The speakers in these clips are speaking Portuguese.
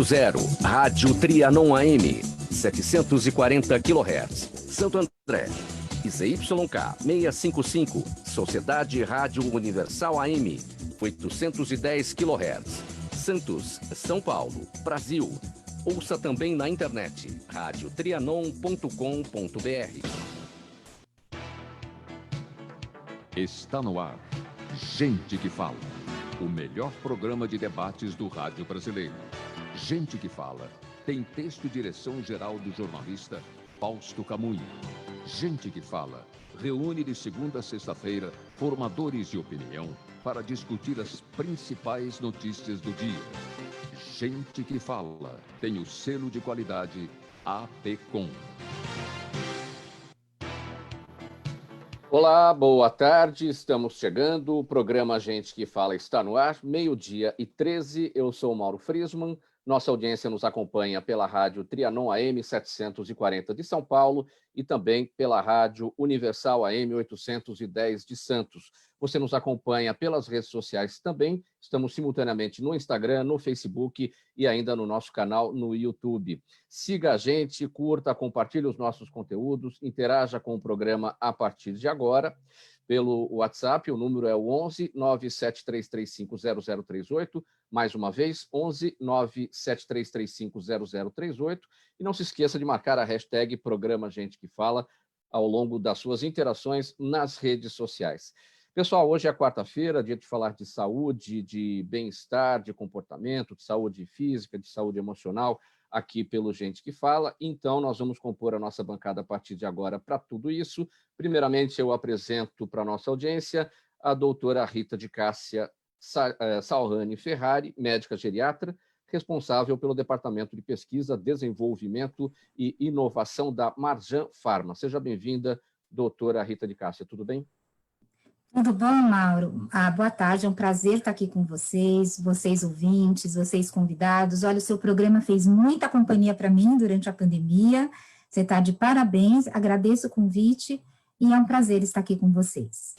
750, Rádio Trianon AM, 740 kHz, Santo André. ZYK 655, Sociedade Rádio Universal AM, 810 kHz, Santos, São Paulo, Brasil. Ouça também na internet, radiotrianon.com.br. Está no ar, Gente que Fala, o melhor programa de debates do rádio brasileiro. Gente que Fala tem texto e direção geral do jornalista Fausto Camunha. Gente que Fala reúne de segunda a sexta-feira formadores de opinião para discutir as principais notícias do dia. Gente que Fala tem o selo de qualidade APCOM. Olá, boa tarde, estamos chegando, o programa Gente que Fala está no ar, 12h13, eu sou o Mauro Friesman, nossa audiência nos acompanha pela rádio Trianon AM 740 de São Paulo e também pela rádio Universal AM 810 de Santos. Você nos acompanha pelas redes sociais também, estamos simultaneamente no Instagram, no Facebook e ainda no nosso canal no YouTube. Siga a gente, curta, compartilhe os nossos conteúdos, interaja com o programa a partir de agora. Pelo WhatsApp, o número é o 11 97335 0038, mais uma vez, 11 97335 0038, e não se esqueça de marcar a hashtag Programa Gente que Fala ao longo das suas interações nas redes sociais. Pessoal, hoje é quarta-feira, dia de falar de saúde, de bem-estar, de comportamento, de saúde física, de saúde emocional, aqui pelo Gente que Fala. Então, nós vamos compor a nossa bancada a partir de agora para tudo isso. Primeiramente, eu apresento para a nossa audiência a doutora Rita de Cássia Salrani Ferrari, médica geriatra, responsável pelo Departamento de Pesquisa, Desenvolvimento e Inovação da Marjan Pharma. Seja bem-vinda, doutora Rita de Cássia, tudo bem? Tudo bom, Mauro? Boa tarde, é um prazer estar aqui com vocês, vocês ouvintes, vocês convidados. Olha, o seu programa fez muita companhia para mim durante a pandemia, você está de parabéns, agradeço o convite e é um prazer estar aqui com vocês.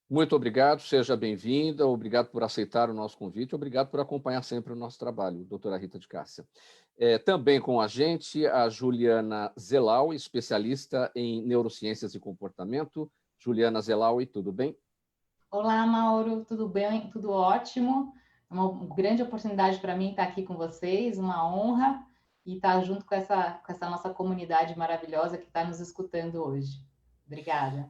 Muito obrigado, seja bem-vinda, obrigado por aceitar o nosso convite, obrigado por acompanhar sempre o nosso trabalho, doutora Rita de Cássia. Também com a gente, a Juliana Zelau, especialista em neurociências e comportamento. Juliana Zelaui, tudo bem? Olá, Mauro, tudo bem? Tudo ótimo. É uma grande oportunidade para mim estar aqui com vocês, uma honra, e estar junto com essa nossa comunidade maravilhosa que está nos escutando hoje. Obrigada.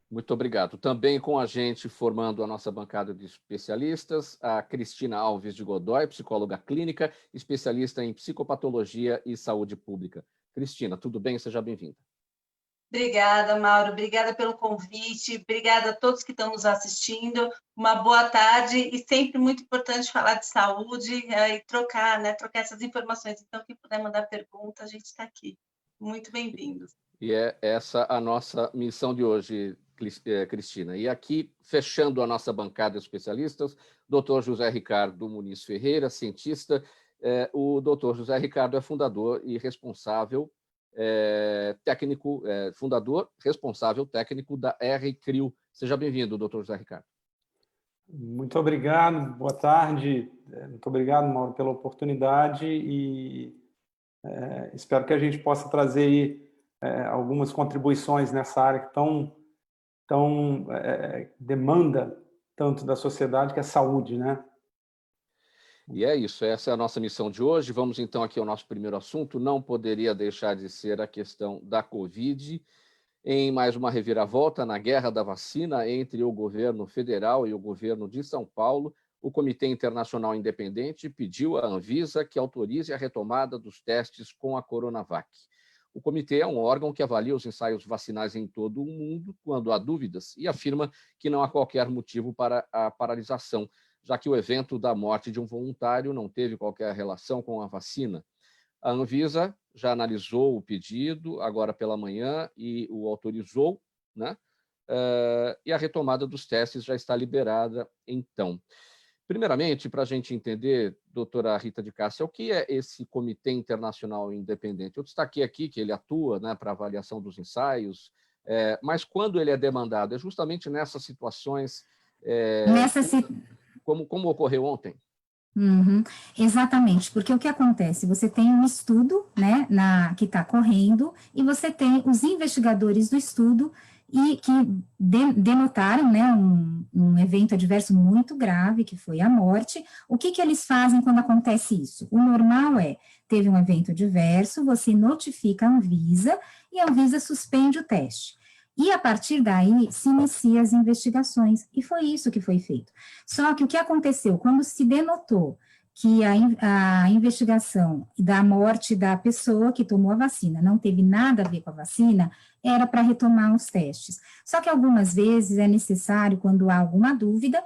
Muito obrigado. Também com a gente, formando a nossa bancada de especialistas, a Cristina Alves de Godoy, psicóloga clínica, especialista em psicopatologia e saúde pública. Cristina, tudo bem? Seja bem-vinda. Obrigada, Mauro. Obrigada pelo convite. Obrigada a todos que estão nos assistindo. Uma boa tarde e sempre muito importante falar de saúde e trocar essas informações. Então, quem puder mandar pergunta, a gente está aqui. Muito bem-vindos. E é essa a nossa missão de hoje, Cristina. E aqui, fechando a nossa bancada de especialistas, doutor José Ricardo Muniz Ferreira, cientista. O doutor José Ricardo é fundador e responsável técnico, fundador, responsável técnico da R-CRIO. Seja bem-vindo, doutor José Ricardo. Muito obrigado, boa tarde. Muito obrigado, Mauro, pela oportunidade e espero que a gente possa trazer aí, algumas contribuições nessa área que demanda tanto da sociedade, que é a saúde, né? E é isso, essa é a nossa missão de hoje. Vamos então aqui ao nosso primeiro assunto. Não poderia deixar de ser a questão da Covid, em mais uma reviravolta na guerra da vacina entre o governo federal e o governo de São Paulo. O Comitê Internacional Independente pediu à Anvisa que autorize a retomada dos testes com a Coronavac. O comitê é um órgão que avalia os ensaios vacinais em todo o mundo quando há dúvidas e afirma que não há qualquer motivo para a paralisação, já que o evento da morte de um voluntário não teve qualquer relação com a vacina. A Anvisa já analisou o pedido agora pela manhã e o autorizou, né? E a retomada dos testes já está liberada, então. Primeiramente, para a gente entender, doutora Rita de Cássia, o que é esse Comitê Internacional Independente? Eu destaquei aqui que ele atua, né, para avaliação dos ensaios, mas quando ele é demandado? É justamente nessas situações como ocorreu ontem? Uhum, exatamente, porque o que acontece? Você tem um estudo, né, que está correndo, e você tem os investigadores do estudo e que denotaram, né, um evento adverso muito grave, que foi a morte. O que eles fazem quando acontece isso? O normal teve um evento adverso, você notifica a Anvisa, e a Anvisa suspende o teste. E, a partir daí, se inicia as investigações, e foi isso que foi feito. Só que o que aconteceu? Quando se denotou que a investigação da morte da pessoa que tomou a vacina não teve nada a ver com a vacina, era para retomar os testes. Só que algumas vezes é necessário, quando há alguma dúvida,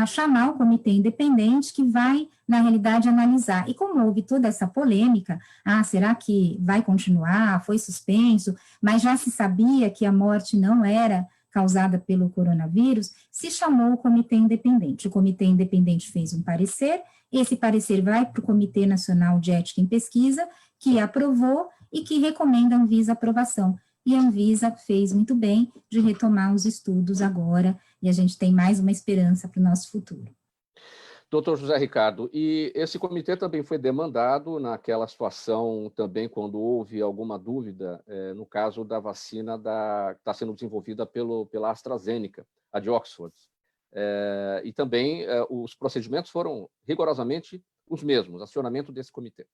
chamar o comitê independente que vai, na realidade, analisar. E como houve toda essa polêmica, será que vai continuar, foi suspenso, mas já se sabia que a morte não era causada pelo coronavírus, se chamou o comitê independente. O comitê independente fez um parecer, esse parecer vai para o Comitê Nacional de Ética em Pesquisa, que aprovou e que recomenda a Anvisa aprovação. E a Anvisa fez muito bem de retomar os estudos agora, e a gente tem mais uma esperança para o nosso futuro. Doutor José Ricardo, e esse comitê também foi demandado naquela situação também quando houve alguma dúvida, no caso da vacina que está sendo desenvolvida pela AstraZeneca, a de Oxford. E também os procedimentos foram rigorosamente os mesmos, acionamento desse comitê.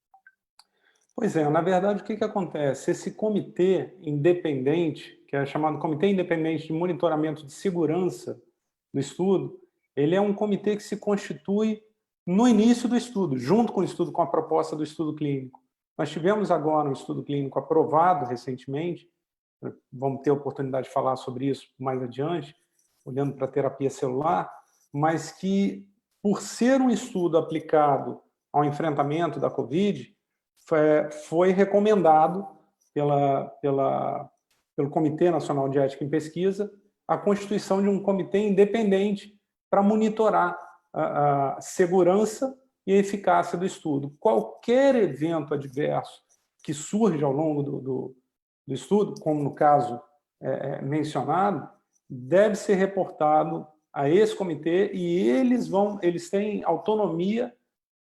Pois é, na verdade, o que acontece? Esse comitê independente, que é chamado Comitê Independente de Monitoramento de Segurança do Estudo, ele é um comitê que se constitui no início do estudo, junto com o estudo, com a proposta do estudo clínico. Nós tivemos agora um estudo clínico aprovado recentemente, vamos ter a oportunidade de falar sobre isso mais adiante, olhando para a terapia celular, mas que, por ser um estudo aplicado ao enfrentamento da Covid, foi recomendado pelo Comitê Nacional de Ética em Pesquisa a constituição de um comitê independente para monitorar a segurança e a eficácia do estudo. Qualquer evento adverso que surge ao longo do estudo, como no caso mencionado, deve ser reportado a esse comitê e eles têm autonomia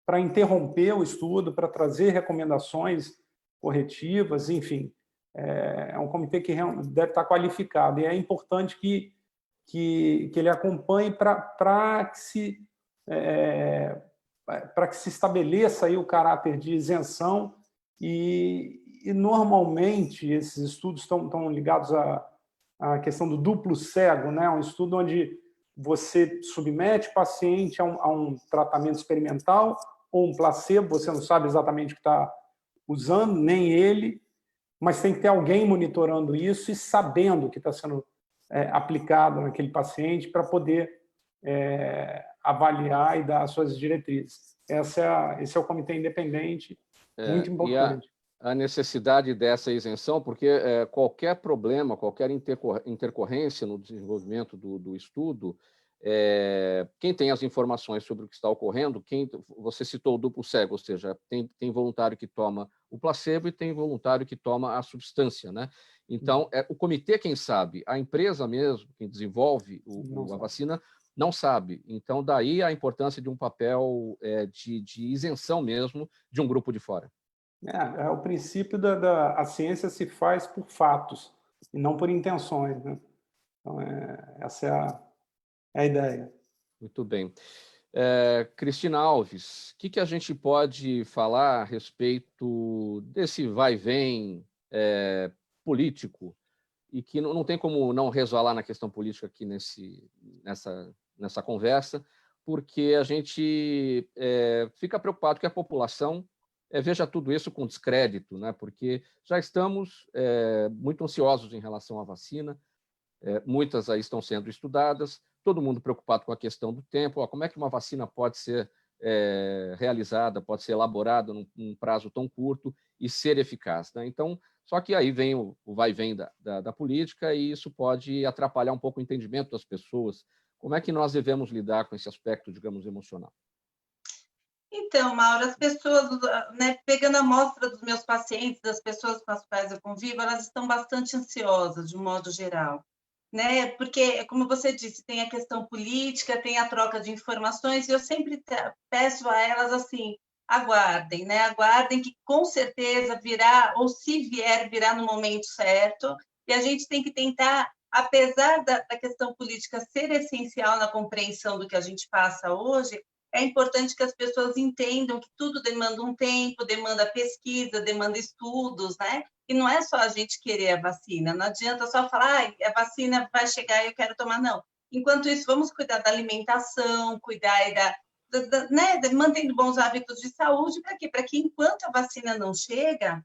para interromper o estudo, para trazer recomendações corretivas, enfim. É um comitê que deve estar qualificado e é importante que ele acompanhe para que se estabeleça aí o caráter de isenção e normalmente esses estudos estão ligados à questão do duplo cego, né? Um estudo onde você submete o paciente a um tratamento experimental ou um placebo, você não sabe exatamente o que está usando, nem ele, mas tem que ter alguém monitorando isso e sabendo o que está sendo aplicado naquele paciente para poder avaliar e dar as suas diretrizes. Esse é o comitê independente, muito importante. E a necessidade dessa isenção, porque qualquer problema, qualquer intercorrência no desenvolvimento do estudo, quem tem as informações sobre o que está ocorrendo, você citou o duplo cego, ou seja, tem voluntário que toma o placebo e tem voluntário que toma a substância, né? Então, o comitê quem sabe, a empresa mesmo, quem desenvolve a vacina, não sabe. Então, daí a importância de um papel de isenção mesmo de um grupo de fora. O princípio a ciência se faz por fatos e não por intenções, né? Então, essa é a ideia. Muito bem. Cristina Alves, o que a gente pode falar a respeito desse vai e vem político e que não tem como não resvalar na questão política aqui nessa conversa, porque a gente fica preocupado que a população veja tudo isso com descrédito, né? Porque já estamos muito ansiosos em relação à vacina, muitas aí estão sendo estudadas, todo mundo preocupado com a questão do tempo, como é que uma vacina pode ser realizada, pode ser elaborada num prazo tão curto e ser eficaz, né? Então, só que aí vem o vai e vem da política e isso pode atrapalhar um pouco o entendimento das pessoas. Como é que nós devemos lidar com esse aspecto, digamos, emocional? Então, Mauro, as pessoas, né, pegando a amostra dos meus pacientes, das pessoas com as quais eu convivo, elas estão bastante ansiosas, de um modo geral. né? Porque, como você disse, tem a questão política, tem a troca de informações, e eu sempre peço a elas assim, aguardem, né? Aguardem que com certeza virá, ou se vier, virá no momento certo, e a gente tem que tentar, apesar da questão política ser essencial na compreensão do que a gente passa hoje, é importante que as pessoas entendam que tudo demanda um tempo, demanda pesquisa, demanda estudos, né? E não é só a gente querer a vacina, não adianta só falar, a vacina vai chegar e eu quero tomar, não. Enquanto isso, vamos cuidar da alimentação, cuidar né, mantendo bons hábitos de saúde, para quê? Para que enquanto a vacina não chega,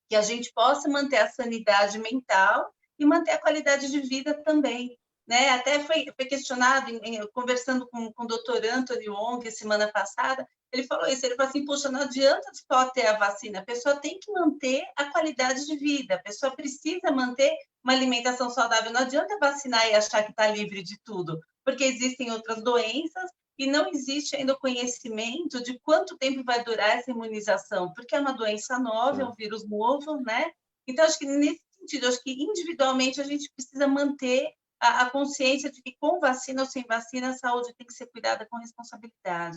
que a gente possa manter a sanidade mental e manter a qualidade de vida também. Né? Até foi questionado, conversando com o doutor Anthony Wong, semana passada, ele falou isso, ele falou assim, poxa, não adianta só ter a vacina, a pessoa tem que manter a qualidade de vida, a pessoa precisa manter uma alimentação saudável, não adianta vacinar e achar que está livre de tudo, porque existem outras doenças e não existe ainda o conhecimento de quanto tempo vai durar essa imunização, porque é uma doença nova, é um vírus novo, né? Então, acho que nesse sentido, acho que individualmente a gente precisa manter a consciência de que com vacina ou sem vacina a saúde tem que ser cuidada com responsabilidade.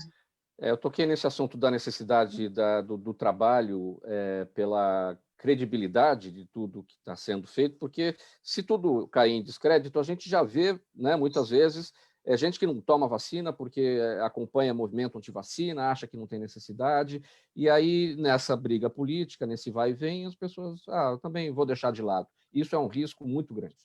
Eu toquei nesse assunto da necessidade do trabalho pela credibilidade de tudo que está sendo feito, porque se tudo cair em descrédito, a gente já vê, né, muitas vezes, gente que não toma vacina porque acompanha movimento anti-vacina, acha que não tem necessidade, e aí nessa briga política, nesse vai e vem, as pessoas, eu também vou deixar de lado. Isso é um risco muito grande.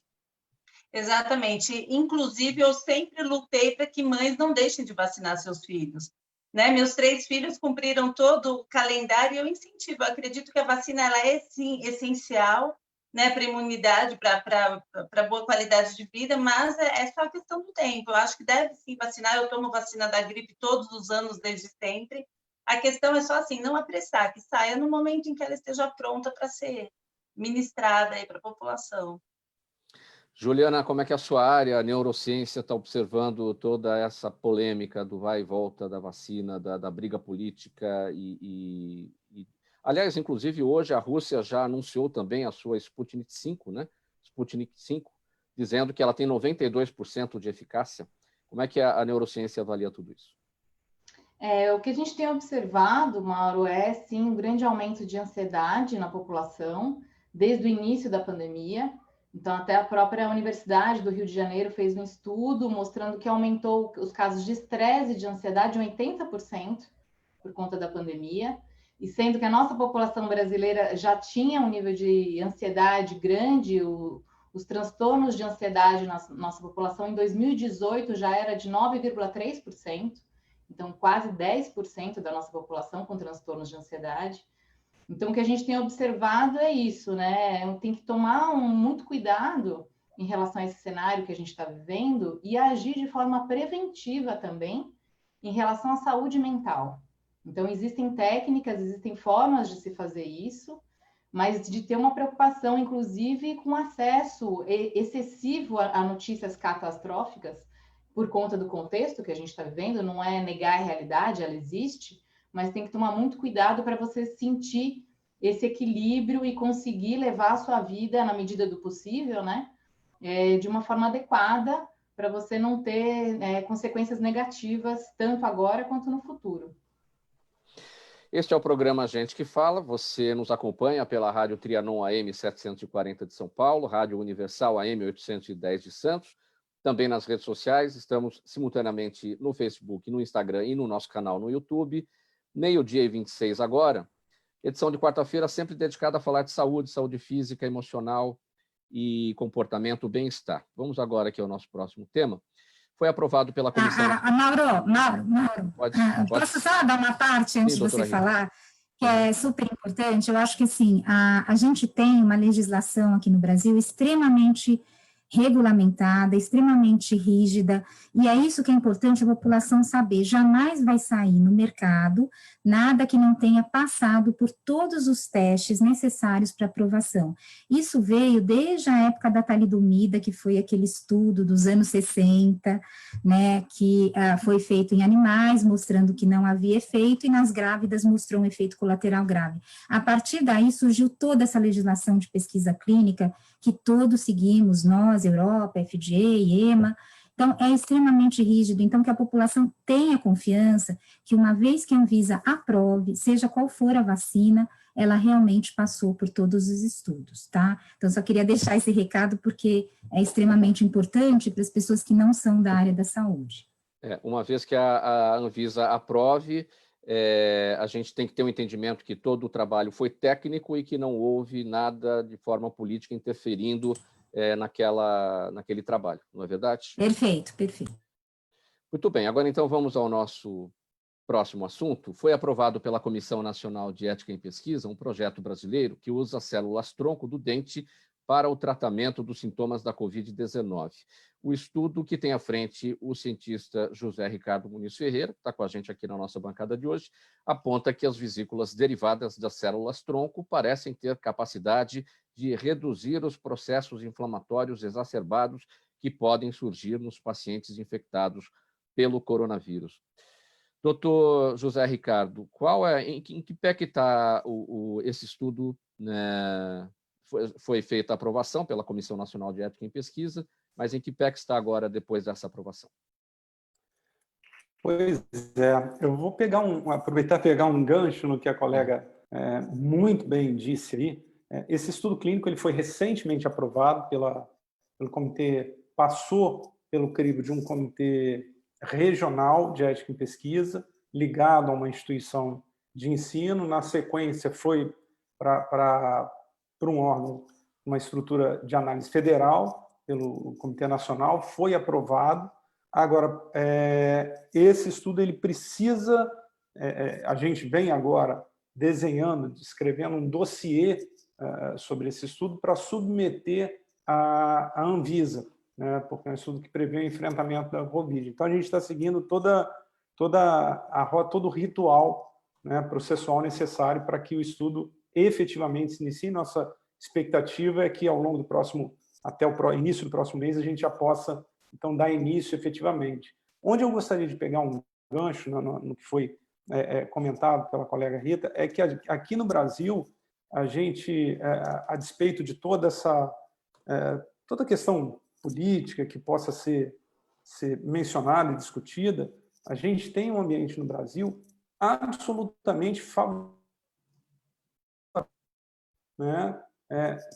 Exatamente. Inclusive, eu sempre lutei para que mães não deixem de vacinar seus filhos. Né? Meus 3 filhos cumpriram todo o calendário e eu incentivo. Eu acredito que a vacina ela é, sim, essencial, né, para a imunidade, para boa qualidade de vida, mas é só questão do tempo. Eu acho que deve, sim, vacinar. Eu tomo vacina da gripe todos os anos, desde sempre. A questão é só assim, não apressar, que saia no momento em que ela esteja pronta para ser ministrada para a população. Juliana, como é que a sua área, a neurociência, está observando toda essa polêmica do vai e volta da vacina, da briga política aliás, inclusive hoje a Rússia já anunciou também a sua Sputnik V, né? Sputnik V, dizendo que ela tem 92% de eficácia. Como é que a neurociência avalia tudo isso? O que a gente tem observado, Mauro, é sim um grande aumento de ansiedade na população desde o início da pandemia. Então, até a própria Universidade do Rio de Janeiro fez um estudo mostrando que aumentou os casos de estresse e de ansiedade em 80% por conta da pandemia, e sendo que a nossa população brasileira já tinha um nível de ansiedade grande, os transtornos de ansiedade na nossa população em 2018 já era de 9,3%, então quase 10% da nossa população com transtornos de ansiedade. Então, o que a gente tem observado é isso, né? Tem que tomar muito cuidado em relação a esse cenário que a gente está vivendo e agir de forma preventiva também em relação à saúde mental. Então, existem técnicas, existem formas de se fazer isso, mas de ter uma preocupação, inclusive, com acesso excessivo a notícias catastróficas por conta do contexto que a gente está vivendo, não é negar a realidade, ela existe, mas tem que tomar muito cuidado para você sentir esse equilíbrio e conseguir levar a sua vida, na medida do possível, né, de uma forma adequada, para você não ter consequências negativas, tanto agora quanto no futuro. Este é o programa Gente que Fala. Você nos acompanha pela Rádio Trianon AM 740 de São Paulo, Rádio Universal AM 810 de Santos, também nas redes sociais. Estamos simultaneamente no Facebook, no Instagram e no nosso canal no YouTube. 12h26 agora. Edição de quarta-feira sempre dedicada a falar de saúde, saúde física, emocional e comportamento, bem-estar. Vamos agora aqui ao nosso próximo tema. Foi aprovado pela comissão... Mauro, posso só dar uma parte antes de você falar, que é super importante? Eu acho que, assim, a gente tem uma legislação aqui no Brasil extremamente regulamentada, extremamente rígida, e é isso que é importante a população saber, jamais vai sair no mercado nada que não tenha passado por todos os testes necessários para aprovação. Isso veio desde a época da talidomida, que foi aquele estudo dos anos 60, né, que foi feito em animais, mostrando que não havia efeito, e nas grávidas mostrou um efeito colateral grave. A partir daí surgiu toda essa legislação de pesquisa clínica, que todos seguimos, nós, Anvisa, Europa, FDA, EMA. Então, é extremamente rígido. Então, que a população tenha confiança que, uma vez que a Anvisa aprove, seja qual for a vacina, ela realmente passou por todos os estudos, tá? Então, só queria deixar esse recado, porque é extremamente importante para as pessoas que não são da área da saúde. Uma vez que a Anvisa aprove, a gente tem que ter um entendimento que todo o trabalho foi técnico e que não houve nada de forma política interferindo naquele trabalho, não é verdade? Perfeito, perfeito. Muito bem, agora então vamos ao nosso próximo assunto. Foi aprovado pela Comissão Nacional de Ética em Pesquisa um projeto brasileiro que usa células-tronco do dente para o tratamento dos sintomas da Covid-19. O estudo que tem à frente o cientista José Ricardo Muniz Ferreira, que está com a gente aqui na nossa bancada de hoje, aponta que as vesículas derivadas das células-tronco parecem ter capacidade de reduzir os processos inflamatórios exacerbados que podem surgir nos pacientes infectados pelo coronavírus. Doutor José Ricardo, em que pé que está esse estudo, né? Foi feita a aprovação pela Comissão Nacional de Ética em Pesquisa, mas em que pé que está agora depois dessa aprovação? Pois é, eu vou aproveitar e pegar um gancho no que a colega muito bem disse aí. Esse estudo clínico ele foi recentemente aprovado pelo comitê, passou pelo crivo de um comitê regional de ética em pesquisa, ligado a uma instituição de ensino. Na sequência, foi para um órgão, uma estrutura de análise federal, pelo Comitê Nacional, foi aprovado. Agora, esse estudo ele precisa, a gente vem agora desenhando, escrevendo um dossiê sobre esse estudo para submeter à Anvisa, né, porque é um estudo que prevê o enfrentamento da Covid. Então, a gente está seguindo todo o ritual, né, processual necessário para que o estudo efetivamente se inicie. Nossa expectativa é que, ao longo do até o início do próximo mês, a gente já possa, então, dar início efetivamente. Onde eu gostaria de pegar um gancho no que foi comentado pela colega Rita, é que aqui no Brasil, a gente, a despeito de toda a questão política que possa ser mencionada e discutida, a gente tem um ambiente no Brasil absolutamente favorável, né,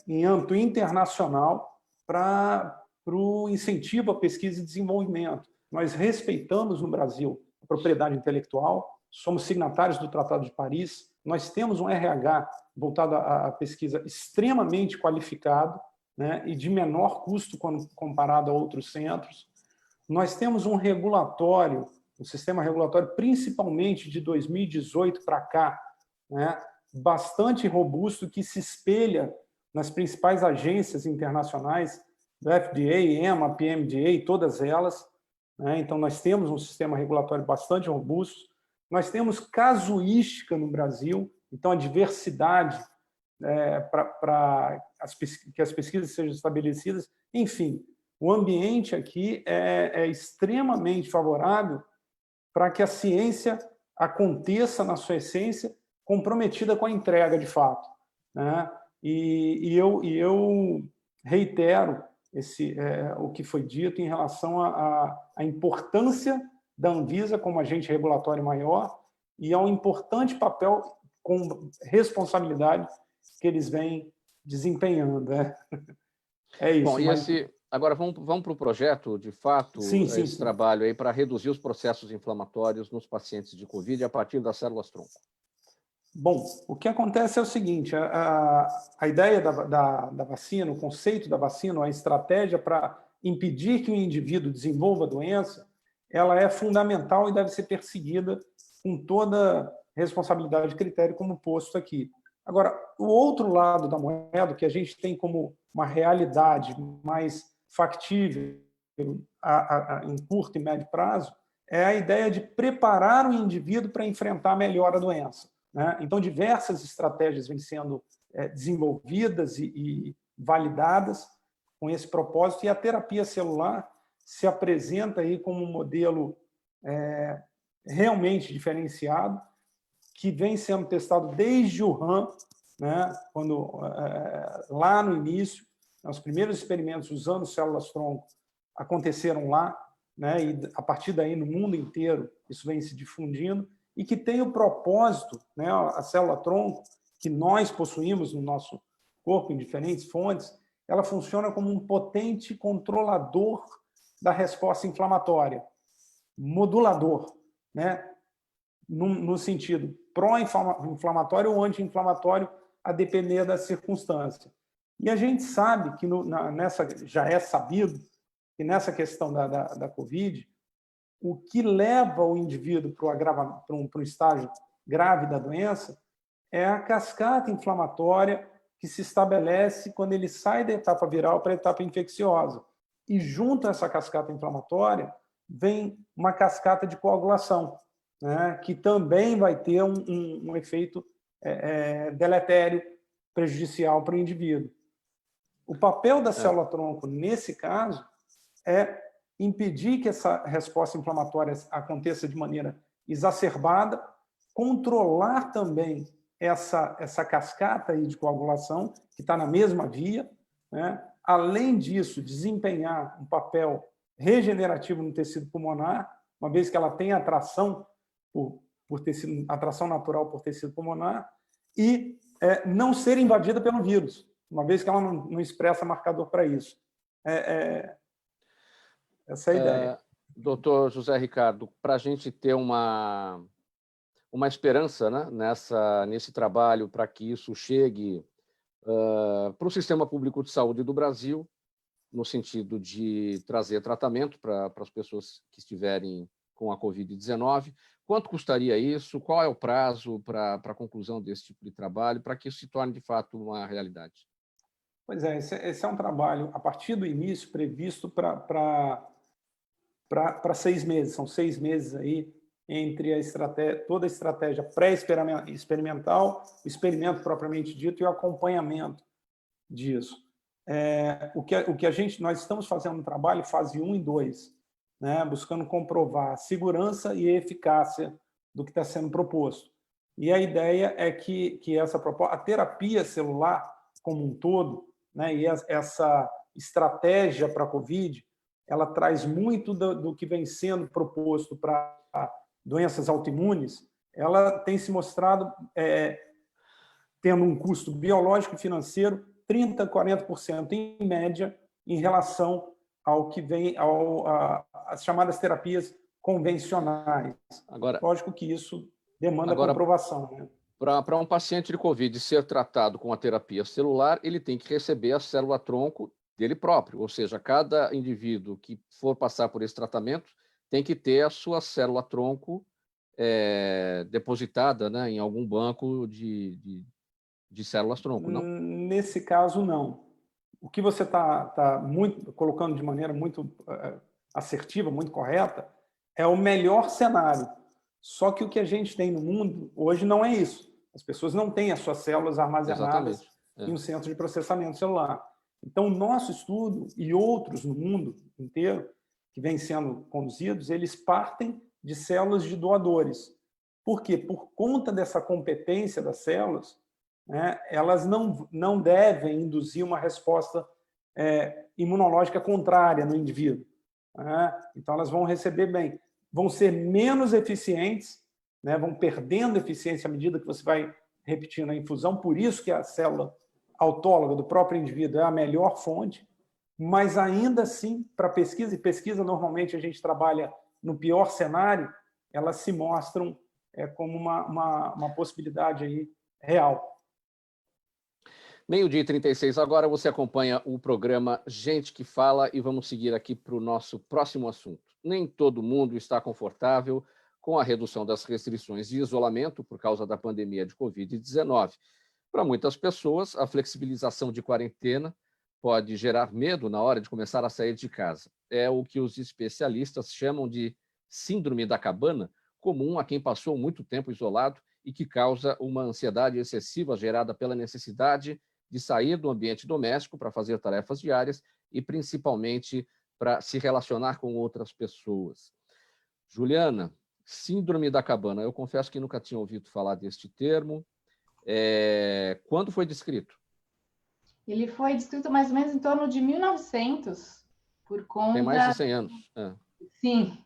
em âmbito internacional para o incentivo à pesquisa e desenvolvimento. Nós respeitamos no Brasil a propriedade intelectual, somos signatários do Tratado de Paris, nós temos um RH voltado à pesquisa extremamente qualificado, né, e de menor custo quando comparado a outros centros. Nós temos um sistema regulatório, principalmente de 2018 para cá, né, bastante robusto, que se espelha nas principais agências internacionais, do FDA, EMA, PMDA, todas elas, né? Então, nós temos um sistema regulatório bastante robusto. Nós temos casuística no Brasil, então a diversidade para que as pesquisas sejam estabelecidas. Enfim, o ambiente aqui é extremamente favorável para que a ciência aconteça na sua essência, comprometida com a entrega de fato, né? E eu reitero o que foi dito em relação à importância da Anvisa como agente regulatório maior e ao importante papel com responsabilidade que eles vêm desempenhando, né? É isso. Bom, agora vamos para o projeto, de fato, esse trabalho aí para reduzir os processos inflamatórios nos pacientes de Covid a partir das células-tronco. Bom, o que acontece é o seguinte, a ideia da vacina, o conceito da vacina, a estratégia para impedir que o indivíduo desenvolva a doença, ela é fundamental e deve ser perseguida com toda responsabilidade e critério, como posto aqui. Agora, o outro lado da moeda, que a gente tem como uma realidade mais factível em curto e médio prazo, é a ideia de preparar o indivíduo para enfrentar melhor a doença, né? Então, diversas estratégias vêm sendo desenvolvidas e validadas com esse propósito, e a terapia celular se apresenta aí como um modelo realmente diferenciado, que vem sendo testado desde Wuhan, né, lá no início, Os primeiros experimentos usando células-tronco aconteceram lá, né? E a partir daí, no mundo inteiro, isso vem se difundindo, e que tem o propósito, né? A célula-tronco, que nós possuímos no nosso corpo, em diferentes fontes, ela funciona como um potente controlador da resposta inflamatória, modulador, né? No sentido pró-inflamatório ou anti-inflamatório, a depender da circunstância. E a gente sabe que já é sabido que nessa questão da Covid, o que leva o indivíduo para um estágio grave da doença é a cascata inflamatória que se estabelece quando ele sai da etapa viral para a etapa infecciosa. E junto a essa cascata inflamatória vem uma cascata de coagulação, né, que também vai ter um efeito deletério, prejudicial para o indivíduo. O papel da célula-tronco, nesse caso, é impedir que essa resposta inflamatória aconteça de maneira exacerbada, controlar também essa cascata aí de coagulação, que está na mesma via, né? Além disso, desempenhar um papel regenerativo no tecido pulmonar, uma vez que ela tem atração atração natural por tecido pulmonar, e não ser invadida pelo vírus, uma vez que ela não expressa marcador para isso. Essa é a ideia. Doutor José Ricardo, para a gente ter uma esperança, né, nesse trabalho para que isso chegue para o sistema público de saúde do Brasil, no sentido de trazer tratamento para as pessoas que estiverem com a Covid-19, quanto custaria isso? Qual é o prazo para a conclusão desse tipo de trabalho, para que isso se torne, de fato, uma realidade? Pois é, esse é um trabalho, a partir do início, previsto para 6 meses. São 6 meses aí entre toda a estratégia pré-experimental, o experimento propriamente dito e o acompanhamento disso. Nós estamos fazendo um trabalho fase 1 e 2, né, buscando comprovar a segurança e a eficácia do que está sendo proposto. E a ideia é que a terapia celular como um todo, né, e essa estratégia para a COVID, ela traz muito do que vem sendo proposto para doenças autoimunes, ela tem se mostrado tendo um custo biológico e financeiro 30% a 40% em média em relação ao que vem às chamadas terapias convencionais. Agora, lógico que isso demanda comprovação, né? Para um paciente de Covid ser tratado com a terapia celular, ele tem que receber a célula-tronco dele próprio, ou seja, cada indivíduo que for passar por esse tratamento tem que ter a sua célula-tronco depositada, né, em algum banco de células-tronco, não? Nesse caso, não. O que você está colocando de maneira muito assertiva, muito correta, é o melhor cenário. Só que o que a gente tem no mundo hoje não é isso. As pessoas não têm as suas células armazenadas em um centro de processamento celular. Então, o nosso estudo e outros no mundo inteiro que vêm sendo conduzidos, eles partem de células de doadores. Por quê? Por conta dessa competência das células, né, elas não devem induzir uma resposta imunológica contrária no indivíduo, né? Então, elas vão receber bem. Vão ser menos eficientes, né, vão perdendo eficiência à medida que você vai repetindo a infusão, por isso que a célula autóloga do próprio indivíduo é a melhor fonte, mas ainda assim, para pesquisa, e pesquisa normalmente a gente trabalha no pior cenário, elas se mostram como uma possibilidade aí real. 12h36, agora você acompanha o programa Gente que Fala e vamos seguir aqui para o nosso próximo assunto. Nem todo mundo está confortável com a redução das restrições de isolamento por causa da pandemia de Covid-19. Para muitas pessoas, a flexibilização de quarentena pode gerar medo na hora de começar a sair de casa. É o que os especialistas chamam de síndrome da cabana, comum a quem passou muito tempo isolado e que causa uma ansiedade excessiva gerada pela necessidade de sair do ambiente doméstico para fazer tarefas diárias e, principalmente, para se relacionar com outras pessoas. Juliana, síndrome da cabana. Eu confesso que nunca tinha ouvido falar deste termo. Quando foi descrito? Ele foi descrito mais ou menos em torno de 1900, por conta... Tem mais de 100 anos. Sim,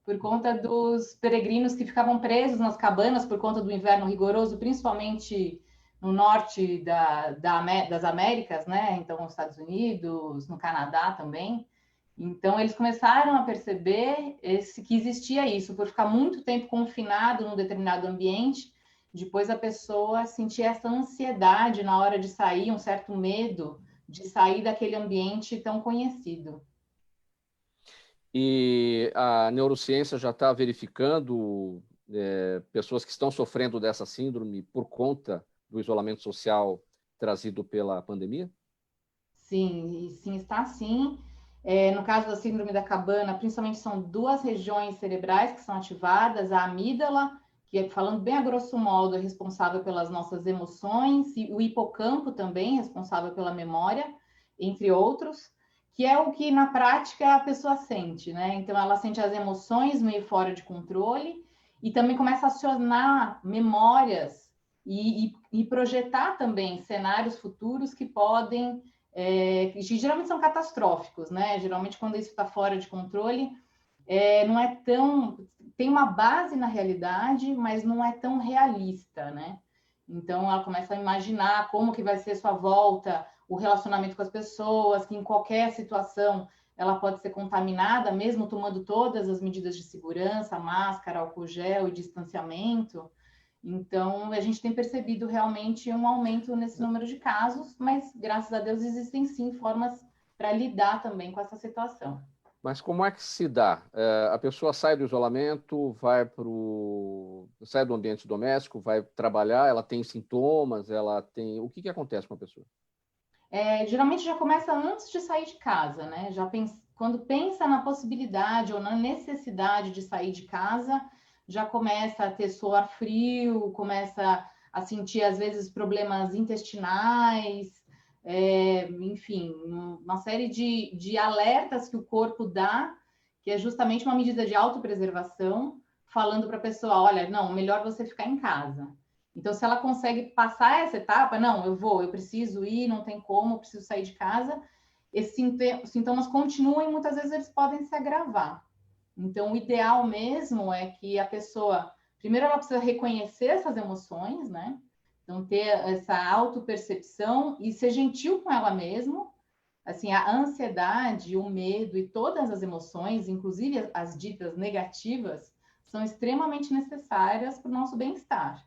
por conta dos peregrinos que ficavam presos nas cabanas por conta do inverno rigoroso, principalmente no norte das Américas, né? Então, nos Estados Unidos, no Canadá também. Então, eles começaram a perceber que existia isso, por ficar muito tempo confinado num determinado ambiente, depois a pessoa sentia essa ansiedade na hora de sair, um certo medo de sair daquele ambiente tão conhecido. E a neurociência já está verificando pessoas que estão sofrendo dessa síndrome por conta do isolamento social trazido pela pandemia? Sim, sim, está sim. No caso da síndrome da cabana, principalmente são duas regiões cerebrais que são ativadas, a amígdala, que, falando bem a grosso modo, é responsável pelas nossas emoções, e o hipocampo também, responsável pela memória, entre outros, que é o que, na prática, a pessoa sente, né? Então, ela sente as emoções meio fora de controle e também começa a acionar memórias e projetar também cenários futuros que podem que geralmente são catastróficos, né? Geralmente, quando isso está fora de controle, não é tão... Tem uma base na realidade, mas não é tão realista, né? Então, ela começa a imaginar como que vai ser sua volta, o relacionamento com as pessoas, que em qualquer situação ela pode ser contaminada, mesmo tomando todas as medidas de segurança, máscara, álcool gel e distanciamento. Então, a gente tem percebido realmente um aumento nesse número de casos, mas, graças a Deus, existem sim formas para lidar também com essa situação. Mas como é que se dá? A pessoa sai do isolamento, sai do ambiente doméstico, vai trabalhar, ela tem sintomas, o que acontece com a pessoa? Geralmente já começa antes de sair de casa, né? Quando pensa na possibilidade ou na necessidade de sair de casa, já começa a ter suor frio, começa a sentir, às vezes, problemas intestinais, enfim, uma série de alertas que o corpo dá, que é justamente uma medida de autopreservação, falando para a pessoa, olha, não, melhor você ficar em casa. Então, se ela consegue passar essa etapa, não, eu preciso ir, não tem como, eu preciso sair de casa, esses sintomas continuam e muitas vezes eles podem se agravar. Então, o ideal mesmo é que a pessoa, primeiro ela precisa reconhecer essas emoções, né? Então, ter essa autopercepção e ser gentil com ela mesma. Assim, a ansiedade, o medo e todas as emoções, inclusive as ditas negativas, são extremamente necessárias para o nosso bem-estar.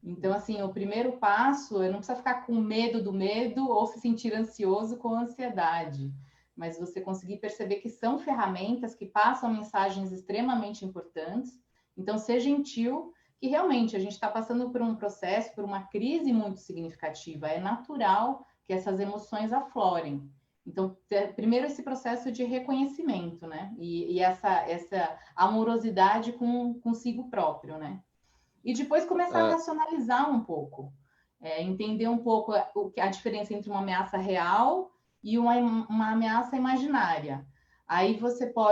Então, assim, o primeiro passo é não precisa ficar com medo do medo ou se sentir ansioso com ansiedade, mas você conseguir perceber que são ferramentas que passam mensagens extremamente importantes. Então, ser gentil, que realmente a gente está passando por um processo, por uma crise muito significativa. É natural que essas emoções aflorem. Então, primeiro esse processo de reconhecimento, né? E essa amorosidade consigo próprio, né? E depois começar a racionalizar um pouco, entender um pouco a diferença entre uma ameaça real e uma ameaça imaginária. Aí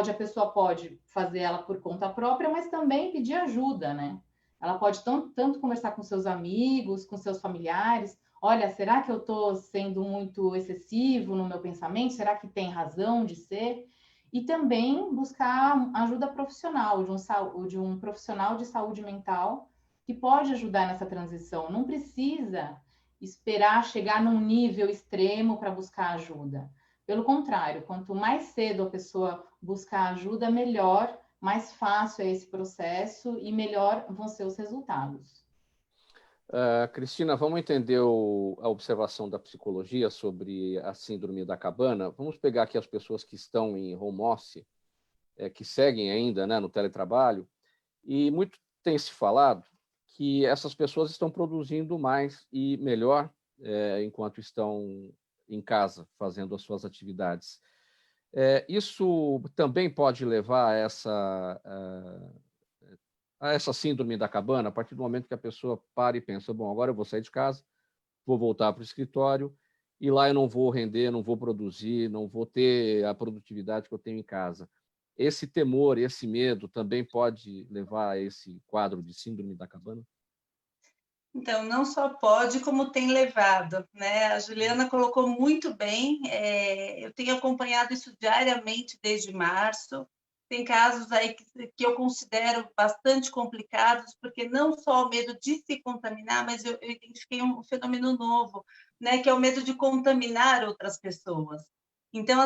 a pessoa pode fazer ela por conta própria, mas também pedir ajuda, né? Ela pode tanto conversar com seus amigos, com seus familiares. Olha, será que eu estou sendo muito excessivo no meu pensamento? Será que tem razão de ser? E também buscar ajuda profissional, de um profissional de saúde mental que pode ajudar nessa transição. Não precisa esperar chegar num nível extremo para buscar ajuda. Pelo contrário, quanto mais cedo a pessoa buscar ajuda, melhor, mais fácil é esse processo e melhor vão ser os resultados. Cristina, vamos entender a observação da psicologia sobre a síndrome da cabana. Vamos pegar aqui as pessoas que estão em home office, que seguem ainda, né, no teletrabalho, e muito tem se falado que essas pessoas estão produzindo mais e melhor enquanto estão em casa fazendo as suas atividades. Isso também pode levar a essa síndrome da cabana, a partir do momento que a pessoa para e pensa, bom, agora eu vou sair de casa, vou voltar para o escritório e lá eu não vou render, não vou produzir, não vou ter a produtividade que eu tenho em casa. Esse temor, esse medo também pode levar a esse quadro de síndrome da cabana? Então, não só pode, como tem levado, né? A Juliana colocou muito bem, eu tenho acompanhado isso diariamente desde março. Tem casos aí que eu considero bastante complicados, porque não só o medo de se contaminar, mas eu identifiquei um fenômeno novo, né? Que é o medo de contaminar outras pessoas. Então,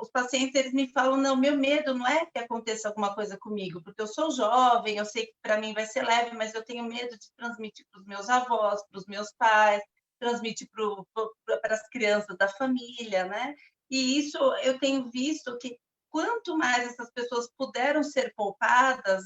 os pacientes, eles me falam, não, meu medo não é que aconteça alguma coisa comigo, porque eu sou jovem, eu sei que para mim vai ser leve, mas eu tenho medo de transmitir para os meus avós, para os meus pais, transmitir para as crianças da família, né? E isso eu tenho visto que quanto mais essas pessoas puderam ser poupadas,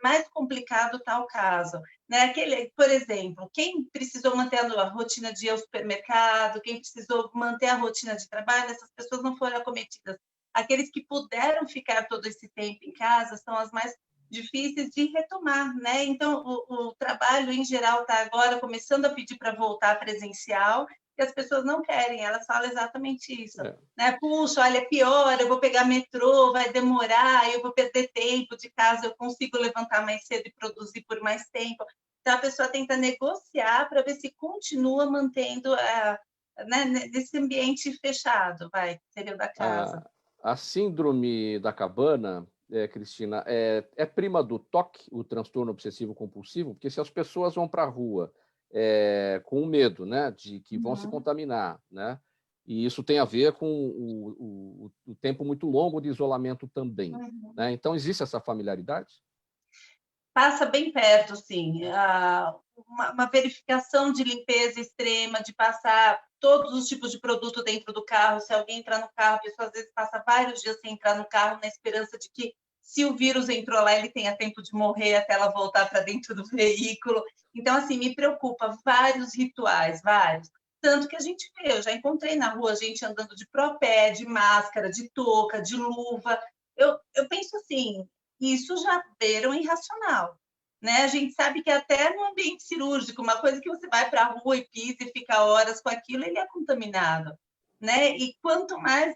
mais complicado está o caso. Né? Por exemplo, quem precisou manter a rotina de ir ao supermercado, quem precisou manter a rotina de trabalho, essas pessoas não foram acometidas. Aqueles que puderam ficar todo esse tempo em casa são as mais difíceis de retomar, né? Então, o trabalho, em geral, está agora começando a pedir para voltar presencial, e as pessoas não querem, elas falam exatamente isso. Né? Puxa, olha, é pior, eu vou pegar metrô, vai demorar, eu vou perder tempo de casa, eu consigo levantar mais cedo e produzir por mais tempo. Então, a pessoa tenta negociar para ver se continua mantendo né, nesse ambiente fechado, seria o da casa. A síndrome da cabana, Cristina, é prima do TOC, o transtorno obsessivo compulsivo, porque se as pessoas vão para a rua com medo, né, de que vão se contaminar, né, e isso tem a ver com o tempo muito longo de isolamento também. Né? Então, existe essa familiaridade? Passa bem perto, sim. Uma verificação de limpeza extrema, de passar todos os tipos de produto dentro do carro. Se alguém entrar no carro, a pessoa às vezes passa vários dias sem entrar no carro, na esperança de que, se o vírus entrou lá, ele tenha tempo de morrer até ela voltar para dentro do veículo. Então, assim, me preocupa vários rituais, vários. Tanto que a gente vê, eu já encontrei na rua gente andando de propé, de máscara, de touca, de luva. Eu penso assim, isso já beiram irracional. Né? A gente sabe que até no ambiente cirúrgico, uma coisa que você vai para a rua e pisa e fica horas com aquilo, ele é contaminado. Né? E quanto mais...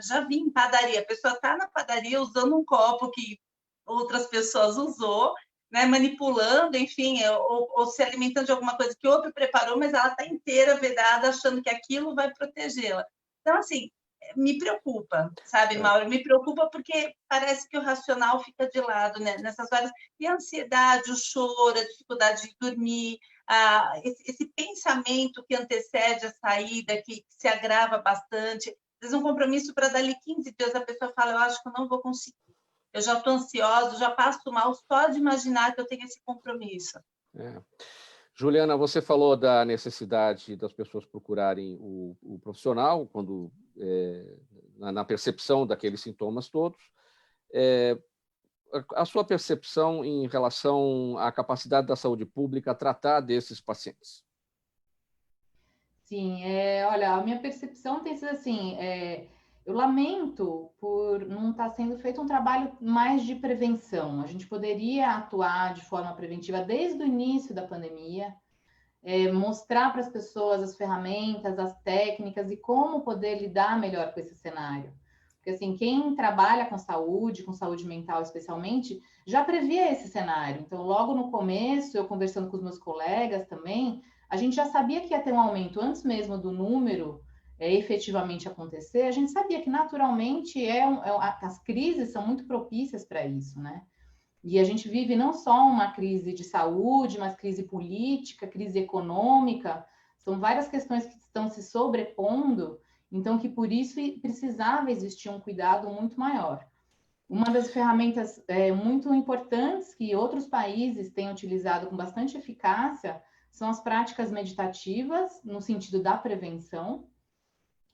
já vi em padaria, a pessoa está na padaria usando um copo que outras pessoas usou, né? Manipulando, enfim, ou se alimentando de alguma coisa que outro preparou, mas ela está inteira vedada, achando que aquilo vai protegê-la. Então, assim, me preocupa, sabe, Mauro? Me preocupa porque parece que o racional fica de lado, né? Nessas horas. E a ansiedade, o choro, a dificuldade de dormir, esse pensamento que antecede a saída, que se agrava bastante. Às vezes um compromisso para dali 15 dias, a pessoa fala, eu acho que eu não vou conseguir. Eu já estou ansiosa, já passo mal só de imaginar que eu tenho esse compromisso. Juliana, você falou da necessidade das pessoas procurarem o profissional quando na percepção daqueles sintomas todos. A sua percepção em relação à capacidade da saúde pública a tratar desses pacientes? Sim, olha, a minha percepção tem sido assim, eu lamento por não estar sendo feito um trabalho mais de prevenção. A gente poderia atuar de forma preventiva desde o início da pandemia, mostrar para as pessoas as ferramentas, as técnicas e como poder lidar melhor com esse cenário. Porque, assim, quem trabalha com saúde mental especialmente, já previa esse cenário. Então, logo no começo, eu conversando com os meus colegas também, a gente já sabia que ia ter um aumento antes mesmo do número efetivamente acontecer. A gente sabia que, naturalmente, as crises são muito propícias para isso, né? E a gente vive não só uma crise de saúde, mas crise política, crise econômica, são várias questões que estão se sobrepondo, então que por isso precisava existir um cuidado muito maior. Uma das ferramentas muito importantes que outros países têm utilizado com bastante eficácia são as práticas meditativas, no sentido da prevenção.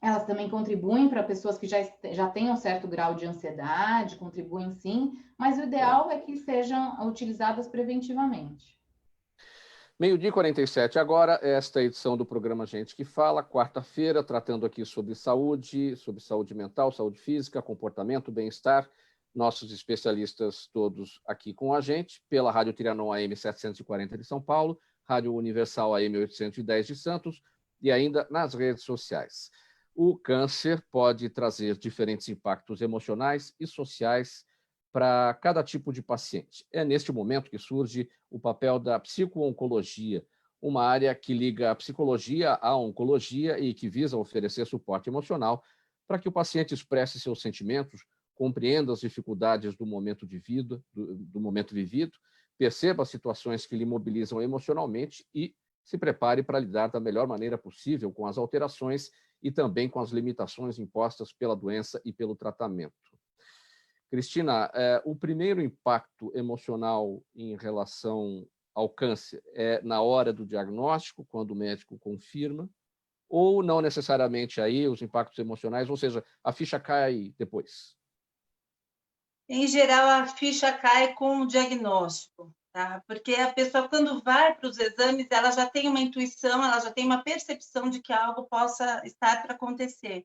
Elas também contribuem para pessoas que já têm um certo grau de ansiedade, contribuem sim, mas o ideal é que sejam utilizadas preventivamente. 12h47 agora, esta edição do programa Gente que Fala, quarta-feira, tratando aqui sobre saúde mental, saúde física, comportamento, bem-estar. Nossos especialistas todos aqui com a gente, pela Rádio Trianon AM 740 de São Paulo, Rádio Universal AM 810 de Santos e ainda nas redes sociais. O câncer pode trazer diferentes impactos emocionais e sociais para cada tipo de paciente. É neste momento que surge o papel da psico-oncologia, uma área que liga a psicologia à oncologia e que visa oferecer suporte emocional para que o paciente expresse seus sentimentos, compreenda as dificuldades do momento de vida, do momento vivido, perceba as situações que lhe mobilizam emocionalmente e se prepare para lidar da melhor maneira possível com as alterações e também com as limitações impostas pela doença e pelo tratamento. Cristina, o primeiro impacto emocional em relação ao câncer é na hora do diagnóstico, quando o médico confirma, ou não necessariamente aí os impactos emocionais, ou seja, a ficha cai depois? Em geral, a ficha cai com o diagnóstico, tá? Porque a pessoa, quando vai para os exames, ela já tem uma intuição, ela já tem uma percepção de que algo possa estar para acontecer.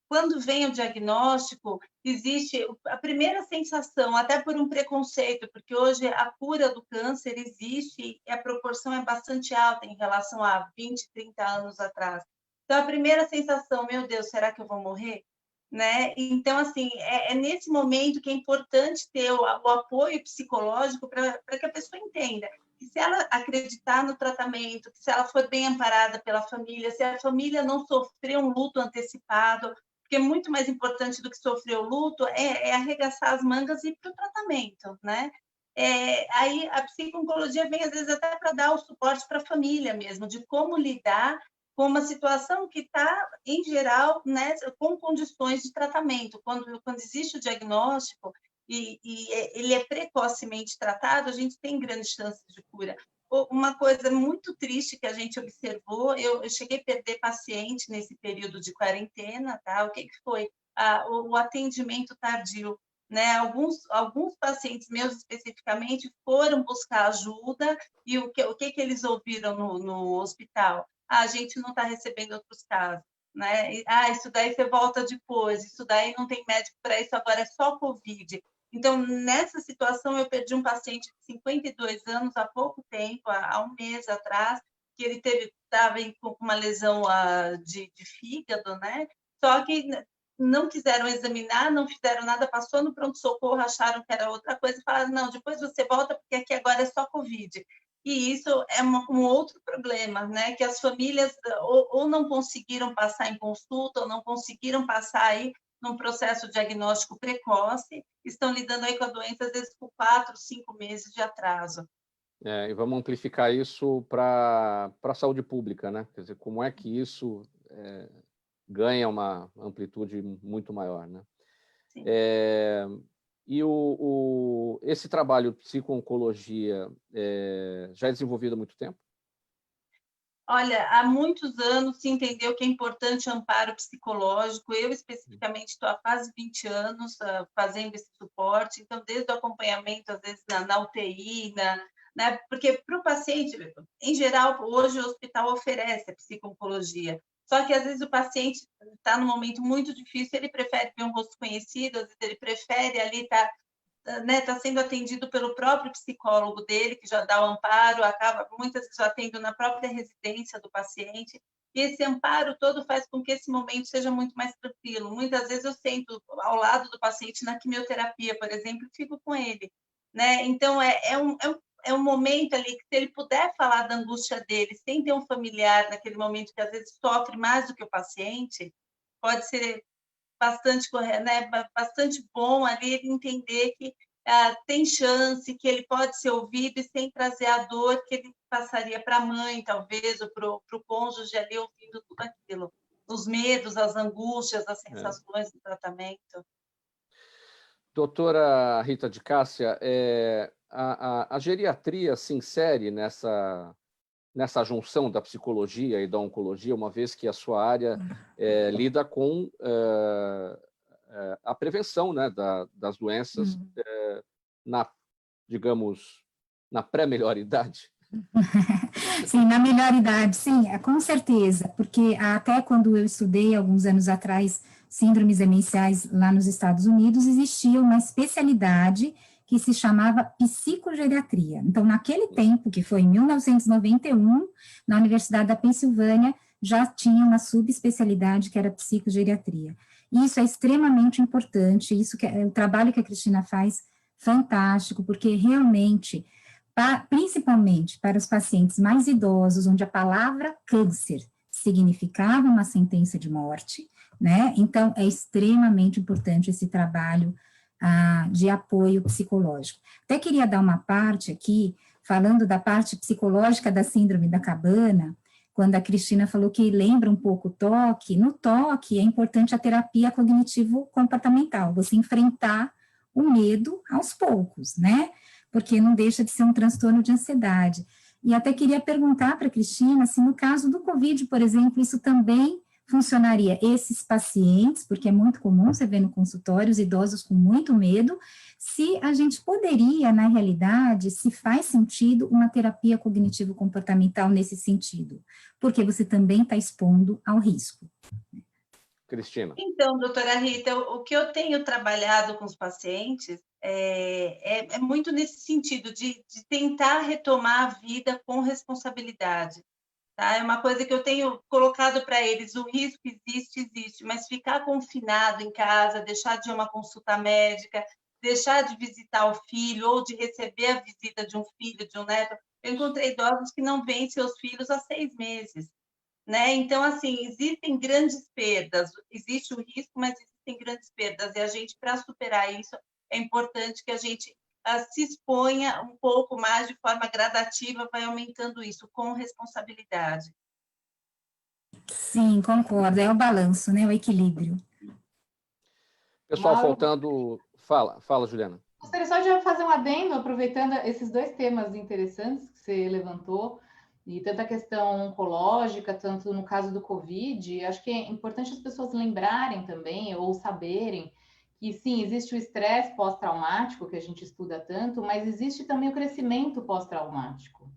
Quando vem o diagnóstico, existe a primeira sensação, até por um preconceito, porque hoje a cura do câncer existe e a proporção é bastante alta em relação a 20, 30 anos atrás. Então, a primeira sensação, meu Deus, será que eu vou morrer? Né? Então, assim, é nesse momento que é importante ter o apoio psicológico para que a pessoa entenda que se ela acreditar no tratamento, que se ela for bem amparada pela família, se a família não sofrer um luto antecipado, porque muito mais importante do que sofrer o luto é arregaçar as mangas e ir para o tratamento, né? Aí a psico-oncologia vem, às vezes, até para dar o suporte para a família mesmo, de como lidar com uma situação que está, em geral, né, com condições de tratamento. Quando existe o diagnóstico e ele é precocemente tratado, a gente tem grandes chances de cura. Uma coisa muito triste que a gente observou, eu cheguei a perder paciente nesse período de quarentena, tá? O que foi? O atendimento tardio, né? Alguns pacientes meus, especificamente, foram buscar ajuda e o que eles ouviram no hospital? A gente não está recebendo outros casos, né? Isso daí você volta depois, isso daí não tem médico para isso, agora é só Covid. Então, nessa situação, eu perdi um paciente de 52 anos há pouco tempo, há um mês atrás, que ele estava com uma lesão de fígado, né? Só que não quiseram examinar, não fizeram nada, passou no pronto-socorro, acharam que era outra coisa e falaram, não, depois você volta, porque aqui agora é só Covid. E isso é um outro problema, né? Que as famílias ou não conseguiram passar em consulta, ou não conseguiram passar aí num processo diagnóstico precoce, estão lidando aí com a doença, às vezes, por 4, 5 meses de atraso. E vamos amplificar isso para a saúde pública, né? Quer dizer, como é que isso ganha uma amplitude muito maior, né? Sim. E esse trabalho de psico-oncologia já é desenvolvido há muito tempo? Olha, há muitos anos se entendeu que é importante amparo psicológico. Eu, especificamente, estou há quase 20 anos fazendo esse suporte. Então, desde o acompanhamento, às vezes, na UTI, né? Porque para o paciente, em geral, hoje o hospital oferece a psico-oncologia. Só que, às vezes, o paciente está num momento muito difícil, ele prefere ver um rosto conhecido, às vezes ele prefere ali estar... Né, tá sendo atendido pelo próprio psicólogo dele, que já dá o amparo, acaba muitas vezes atendendo na própria residência do paciente, e esse amparo todo faz com que esse momento seja muito mais tranquilo. Muitas vezes eu sento ao lado do paciente na quimioterapia, por exemplo, e fico com ele, né? Então, é um momento ali que, se ele puder falar da angústia dele, sem ter um familiar naquele momento que às vezes sofre mais do que o paciente, pode ser bastante, né, bastante bom ali ele entender que tem chance, que ele pode ser ouvido e sem trazer a dor que ele passaria para a mãe, talvez, ou para o cônjuge ali ouvindo tudo aquilo. Os medos, as angústias, as sensações do tratamento. Doutora Rita de Cássia, a geriatria se insere nessa junção da psicologia e da oncologia, uma vez que a sua área lida com a prevenção, né, das doenças digamos, na pré-melhor idade? Sim, na melhor idade, sim, com certeza, porque até quando eu estudei, alguns anos atrás, síndromes demenciais lá nos Estados Unidos, existia uma especialidade que se chamava psicogeriatria. Então, naquele tempo, que foi em 1991, na Universidade da Pensilvânia, já tinha uma subespecialidade que era psicogeriatria. E isso é extremamente importante, o trabalho que a Cristina faz fantástico, porque realmente, principalmente para os pacientes mais idosos, onde a palavra câncer significava uma sentença de morte, né? Então, é extremamente importante esse trabalho de apoio psicológico. Até queria dar uma parte aqui, falando da parte psicológica da síndrome da cabana, quando a Cristina falou que lembra um pouco o toque, no toque é importante a terapia cognitivo-comportamental, você enfrentar o medo aos poucos, né? Porque não deixa de ser um transtorno de ansiedade. E até queria perguntar para a Cristina se no caso do Covid, por exemplo, isso também funcionaria esses pacientes, porque é muito comum você ver no consultório os idosos com muito medo, se a gente poderia, na realidade, se faz sentido uma terapia cognitivo-comportamental nesse sentido, porque você também está expondo ao risco. Cristina. Então, doutora Rita, o que eu tenho trabalhado com os pacientes é muito nesse sentido de tentar retomar a vida com responsabilidade. Tá? É uma coisa que eu tenho colocado para eles, o risco existe, mas ficar confinado em casa, deixar de ir a uma consulta médica, deixar de visitar o filho ou de receber a visita de um filho, de um neto. Eu encontrei idosos que não veem seus filhos há 6 meses. Né? Então, assim, existem grandes perdas, existe o risco, mas existem grandes perdas, e a gente, para superar isso, é importante que a gente se exponha um pouco mais de forma gradativa, vai aumentando isso, com responsabilidade. Sim, concordo, é o balanço, né, o equilíbrio. Pessoal, faltando... Fala, Juliana. Gostaria só de fazer um adendo, aproveitando esses 2 temas interessantes que você levantou, e tanto a questão oncológica, tanto no caso do Covid, acho que é importante as pessoas lembrarem também, ou saberem, que sim, existe o estresse pós-traumático, que a gente estuda tanto, mas existe também o crescimento pós-traumático.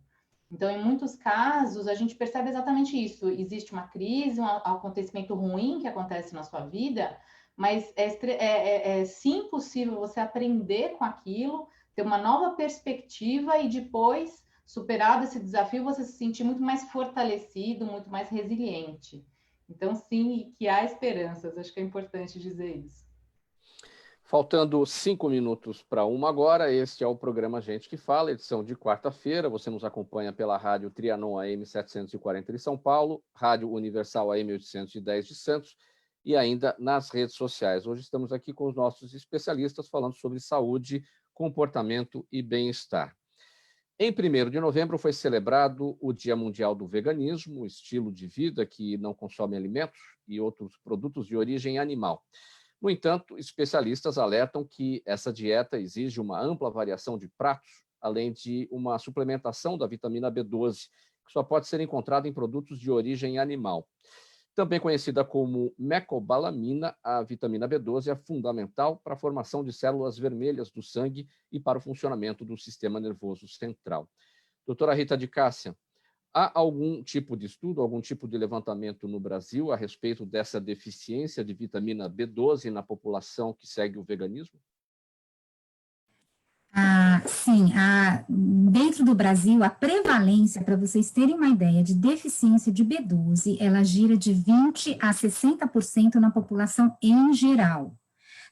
Então, em muitos casos, a gente percebe exatamente isso. Existe uma crise, um acontecimento ruim que acontece na sua vida, mas é sim possível você aprender com aquilo, ter uma nova perspectiva e depois, superado esse desafio, você se sentir muito mais fortalecido, muito mais resiliente. Então, sim, que há esperanças. Acho que é importante dizer isso. Faltando 5 minutos para 1 agora, este é o programa Gente que Fala, edição de quarta-feira. Você nos acompanha pela rádio Trianon AM 740 de São Paulo, rádio Universal AM 810 de Santos e ainda nas redes sociais. Hoje estamos aqui com os nossos especialistas falando sobre saúde, comportamento e bem-estar. Em 1º de novembro foi celebrado o Dia Mundial do Veganismo, estilo de vida que não consome alimentos e outros produtos de origem animal. No entanto, especialistas alertam que essa dieta exige uma ampla variação de pratos, além de uma suplementação da vitamina B12, que só pode ser encontrada em produtos de origem animal. Também conhecida como mecobalamina, a vitamina B12 é fundamental para a formação de células vermelhas do sangue e para o funcionamento do sistema nervoso central. Doutora Rita de Cássia, há algum tipo de estudo, algum tipo de levantamento no Brasil a respeito dessa deficiência de vitamina B12 na população que segue o veganismo? Sim, dentro do Brasil, a prevalência, para vocês terem uma ideia, de deficiência de B12, ela gira de 20% a 60% na população em geral.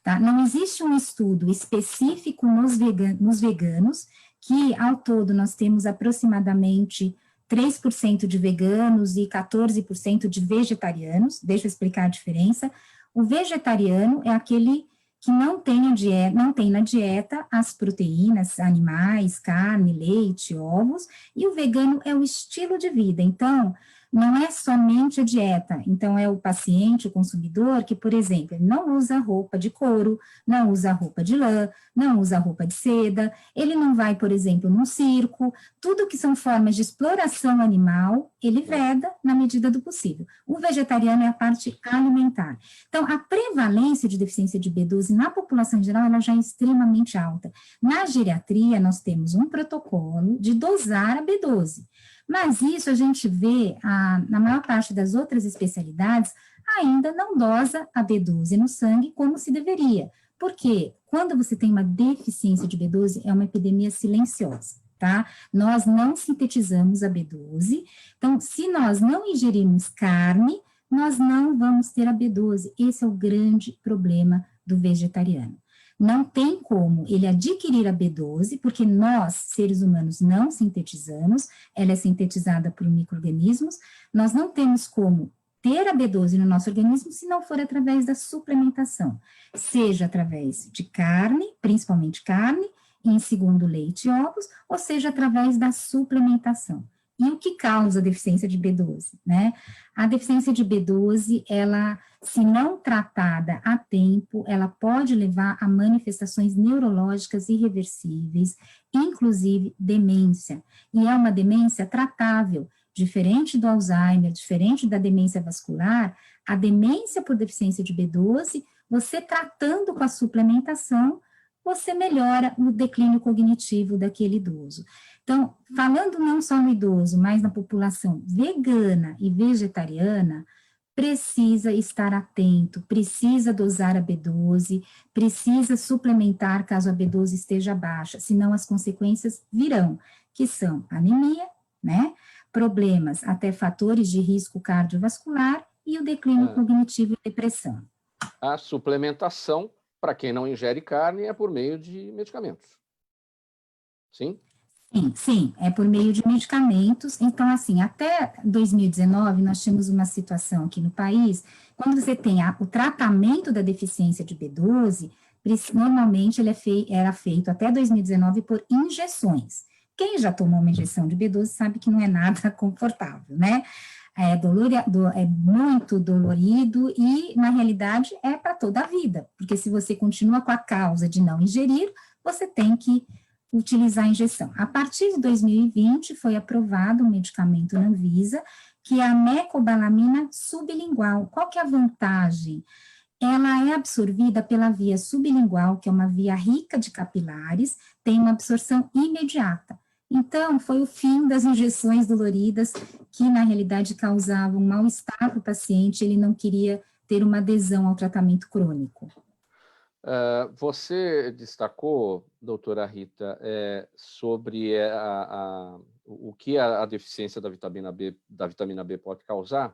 Tá? Não existe um estudo específico nos veganos, que ao todo nós temos aproximadamente 3% de veganos e 14% de vegetarianos. Deixa eu explicar a diferença. O vegetariano é aquele que não tem na dieta as proteínas animais, carne, leite, ovos, e o vegano é o estilo de vida. Então, não é somente a dieta, então é o paciente, o consumidor, que, por exemplo, ele não usa roupa de couro, não usa roupa de lã, não usa roupa de seda, ele não vai, por exemplo, num circo, tudo que são formas de exploração animal, ele veda na medida do possível. O vegetariano é a parte alimentar. Então, a prevalência de deficiência de B12 na população em geral, ela já é extremamente alta. Na geriatria, nós temos um protocolo de dosar a B12, mas isso a gente vê, na maior parte das outras especialidades, ainda não dosa a B12 no sangue como se deveria. Porque quando você tem uma deficiência de B12, é uma epidemia silenciosa, tá? Nós não sintetizamos a B12, então, se nós não ingerirmos carne, nós não vamos ter a B12. Esse é o grande problema do vegetariano. Não tem como ele adquirir a B12, porque nós, seres humanos, não sintetizamos, ela é sintetizada por micro-organismos, nós não temos como ter a B12 no nosso organismo se não for através da suplementação, seja através de carne, principalmente carne, e em segundo leite e ovos, ou seja através da suplementação. E o que causa a deficiência de B12, né? A deficiência de B12, ela, se não tratada a tempo, ela pode levar a manifestações neurológicas irreversíveis, inclusive demência. E é uma demência tratável, diferente do Alzheimer, diferente da demência vascular. A demência por deficiência de B12, você tratando com a suplementação, você melhora o declínio cognitivo daquele idoso. Então, falando não só no idoso, mas na população vegana e vegetariana, precisa estar atento, precisa dosar a B12, precisa suplementar caso a B12 esteja baixa, senão as consequências virão, que são anemia, né, problemas, até fatores de risco cardiovascular e o declínio cognitivo e depressão. A suplementação, para quem não ingere carne, é por meio de medicamentos. Sim? Sim, é por meio de medicamentos. Então, assim, até 2019, nós tínhamos uma situação aqui no país, quando você tem o tratamento da deficiência de B12, normalmente ele era feito até 2019 por injeções. Quem já tomou uma injeção de B12 sabe que não é nada confortável, né? É muito dolorido e, na realidade, é para toda a vida, porque se você continua com a causa de não ingerir, você tem que utilizar a injeção. A partir de 2020, foi aprovado um medicamento na Anvisa, que é a mecobalamina sublingual. Qual que é a vantagem? Ela é absorvida pela via sublingual, que é uma via rica de capilares, tem uma absorção imediata. Então, foi o fim das injeções doloridas, que na realidade causavam mal-estar para o paciente, ele não queria ter uma adesão ao tratamento crônico. Você destacou, doutora Rita, sobre o que a deficiência da vitamina B pode causar,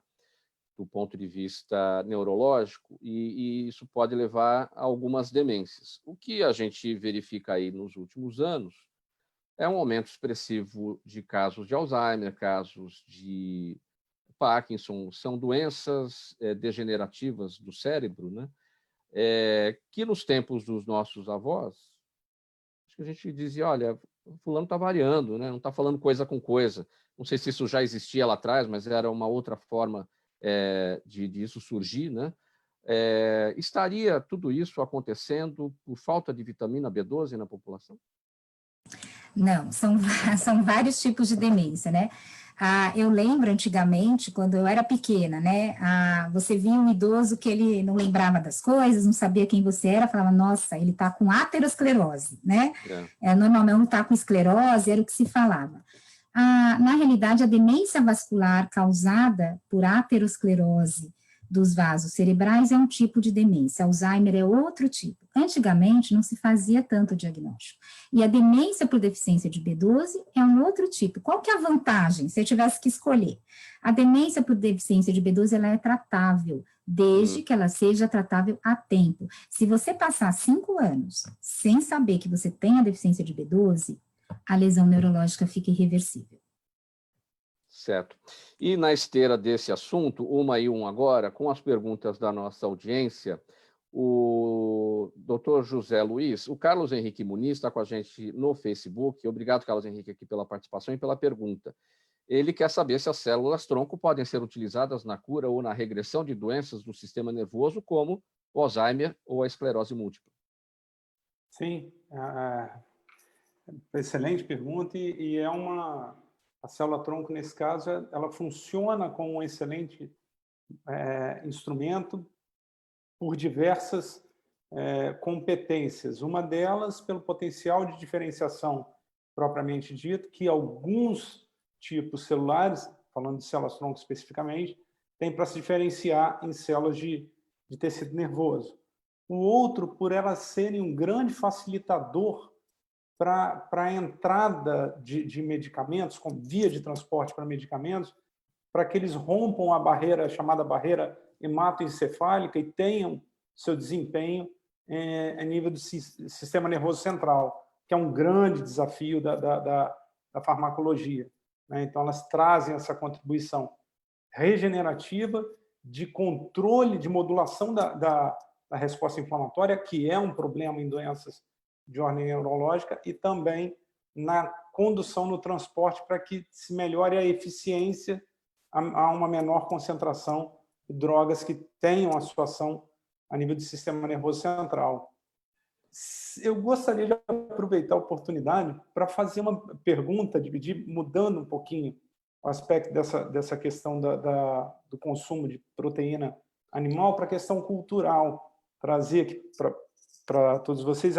do ponto de vista neurológico, e isso pode levar a algumas demências. O que a gente verifica aí nos últimos anos é um aumento expressivo de casos de Alzheimer, casos de Parkinson, são doenças degenerativas do cérebro, né? Que nos tempos dos nossos avós, acho que a gente dizia, olha, fulano está variando, né? Não está falando coisa com coisa. Não sei se isso já existia lá atrás, mas era uma outra forma de isso surgir, né? Estaria tudo isso acontecendo por falta de vitamina B12 na população? Não, são vários tipos de demência, né? Eu lembro antigamente, quando eu era pequena, né? Você via um idoso que ele não lembrava das coisas, não sabia quem você era, falava, nossa, ele está com aterosclerose, né? Normalmente está com esclerose, era o que se falava. Na realidade, a demência vascular causada por aterosclerose dos vasos cerebrais é um tipo de demência, Alzheimer é outro tipo. Antigamente não se fazia tanto diagnóstico. E a demência por deficiência de B12 é um outro tipo. Qual que é a vantagem, se eu tivesse que escolher? A demência por deficiência de B12, ela é tratável, desde que ela seja tratável a tempo. Se você passar 5 anos sem saber que você tem a deficiência de B12, a lesão neurológica fica irreversível. Certo. E na esteira desse assunto, uma e um agora, com as perguntas da nossa audiência, o doutor José Luiz, o Carlos Henrique Muniz está com a gente no Facebook. Obrigado, Carlos Henrique, aqui pela participação e pela pergunta. Ele quer saber se as células-tronco podem ser utilizadas na cura ou na regressão de doenças do sistema nervoso, como o Alzheimer ou a esclerose múltipla. Sim, excelente pergunta e é a célula-tronco, nesse caso, ela funciona como um excelente instrumento por diversas competências. Uma delas, pelo potencial de diferenciação propriamente dito, que alguns tipos celulares, falando de células-tronco especificamente, têm para se diferenciar em células de tecido nervoso. O outro, por elas serem um grande facilitador para a entrada de medicamentos, como via de transporte para medicamentos, para que eles rompam a barreira, chamada barreira hematoencefálica, e tenham seu desempenho a nível do sistema nervoso central, que é um grande desafio da farmacologia, né? Então, elas trazem essa contribuição regenerativa, de controle, de modulação da resposta inflamatória, que é um problema em doenças de ordem neurológica, e também na condução no transporte para que se melhore a eficiência a uma menor concentração de drogas que tenham atuação a nível do sistema nervoso central. Eu gostaria de aproveitar a oportunidade para fazer uma pergunta, dividir, mudando um pouquinho o aspecto dessa questão do consumo de proteína animal para a questão cultural, trazer aqui para todos vocês.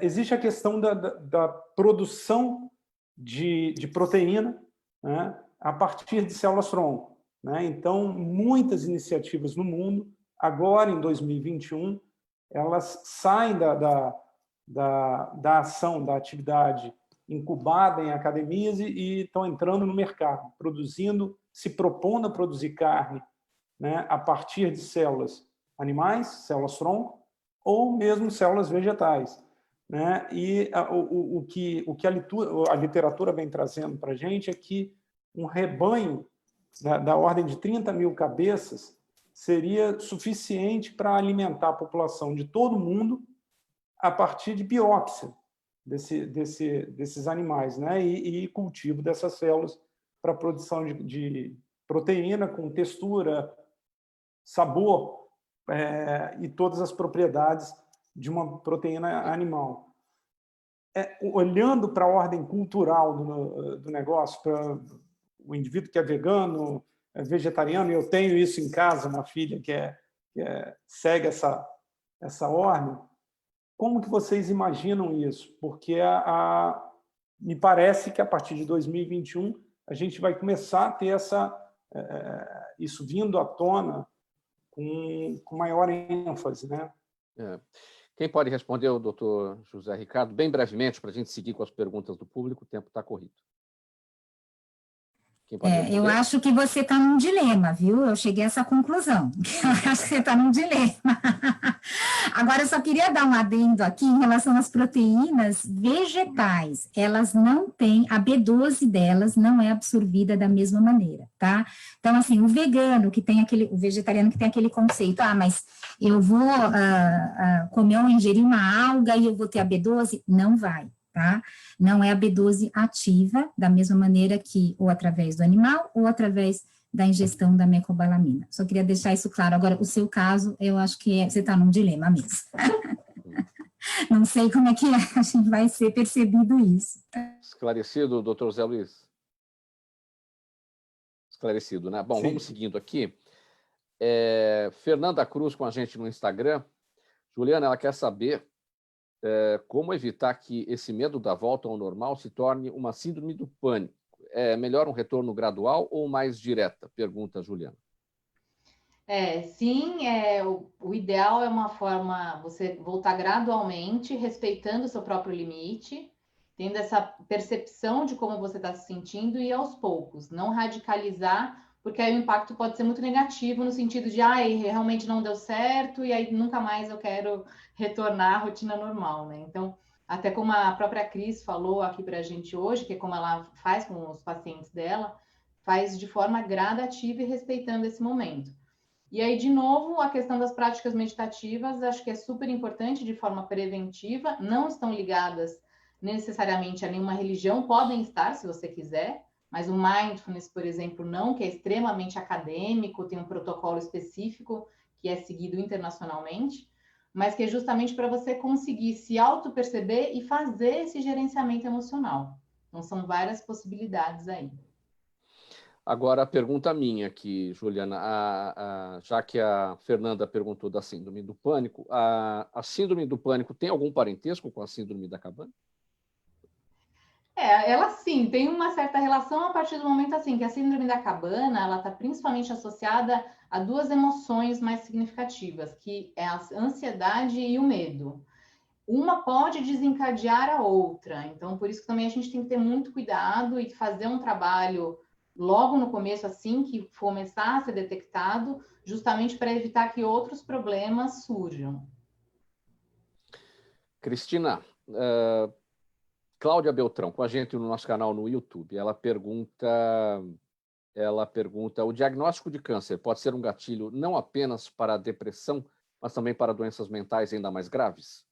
Existe a questão da produção de proteína, né, a partir de células-tronco, né? Então, muitas iniciativas no mundo, agora em 2021, elas saem da ação, da atividade incubada em academias e estão entrando no mercado, se propondo a produzir carne, né, a partir de células animais, células-tronco, ou mesmo células vegetais, né? E o que a literatura vem trazendo para a gente é que um rebanho da ordem de 30 mil cabeças seria suficiente para alimentar a população de todo mundo a partir de biópsia desses animais, né? E cultivo dessas células para a produção de proteína com textura, sabor e todas as propriedades de uma proteína animal. Olhando para a ordem cultural do negócio, para o indivíduo que é vegano, é vegetariano, e eu tenho isso em casa, uma filha que segue essa ordem, como que vocês imaginam isso? Porque me parece que a partir de 2021 a gente vai começar a ter isso vindo à tona com maior ênfase, né? Quem pode responder? O doutor José Ricardo, bem brevemente, para a gente seguir com as perguntas do público, o tempo está corrido. Eu acho que você está num dilema, viu? Eu cheguei a essa conclusão. Eu acho que você está num dilema. Agora, eu só queria dar um adendo aqui em relação às proteínas vegetais. Elas não têm, a B12 delas não é absorvida da mesma maneira, tá? Então, assim, o vegano o vegetariano que tem aquele conceito, mas eu vou comer ou ingerir uma alga e eu vou ter a B12, não vai. Tá? Não é a B12 ativa, da mesma maneira que ou através do animal ou através da ingestão da mecobalamina. Só queria deixar isso claro. Agora, o seu caso, eu acho que você está num dilema mesmo. Não sei como é que a gente vai ser percebido isso. Esclarecido, doutor Zé Luiz? Esclarecido, né? Bom, Sim. Vamos seguindo aqui. Fernanda Cruz com a gente no Instagram. Juliana, ela quer saber como evitar que esse medo da volta ao normal se torne uma síndrome do pânico. É melhor um retorno gradual ou mais direta? Pergunta a Juliana. Sim, o ideal é uma forma, você voltar gradualmente, respeitando o seu próprio limite, tendo essa percepção de como você está se sentindo e aos poucos, não radicalizar, porque aí o impacto pode ser muito negativo no sentido de, realmente não deu certo e aí nunca mais eu quero retornar à rotina normal, né? Então, até como a própria Cris falou aqui para a gente hoje, que é como ela faz com os pacientes dela, faz de forma gradativa e respeitando esse momento. E aí, de novo, a questão das práticas meditativas, acho que é super importante de forma preventiva, não estão ligadas necessariamente a nenhuma religião, podem estar, se você quiser, mas o mindfulness, por exemplo, não, que é extremamente acadêmico, tem um protocolo específico que é seguido internacionalmente, mas que é justamente para você conseguir se auto-perceber e fazer esse gerenciamento emocional. Então, são várias possibilidades aí. Agora, a pergunta minha aqui, Juliana, já que a Fernanda perguntou da síndrome do pânico, a síndrome do pânico tem algum parentesco com a síndrome da cabana? Ela sim, tem uma certa relação a partir do momento assim, que a síndrome da cabana, ela está principalmente associada a duas emoções mais significativas, que é a ansiedade e o medo. Uma pode desencadear a outra, então por isso que também a gente tem que ter muito cuidado e fazer um trabalho logo no começo, assim que começar a ser detectado, justamente para evitar que outros problemas surjam. Cristina, Cláudia Beltrão, com a gente no nosso canal no YouTube, ela pergunta, o diagnóstico de câncer pode ser um gatilho não apenas para a depressão, mas também para doenças mentais ainda mais graves?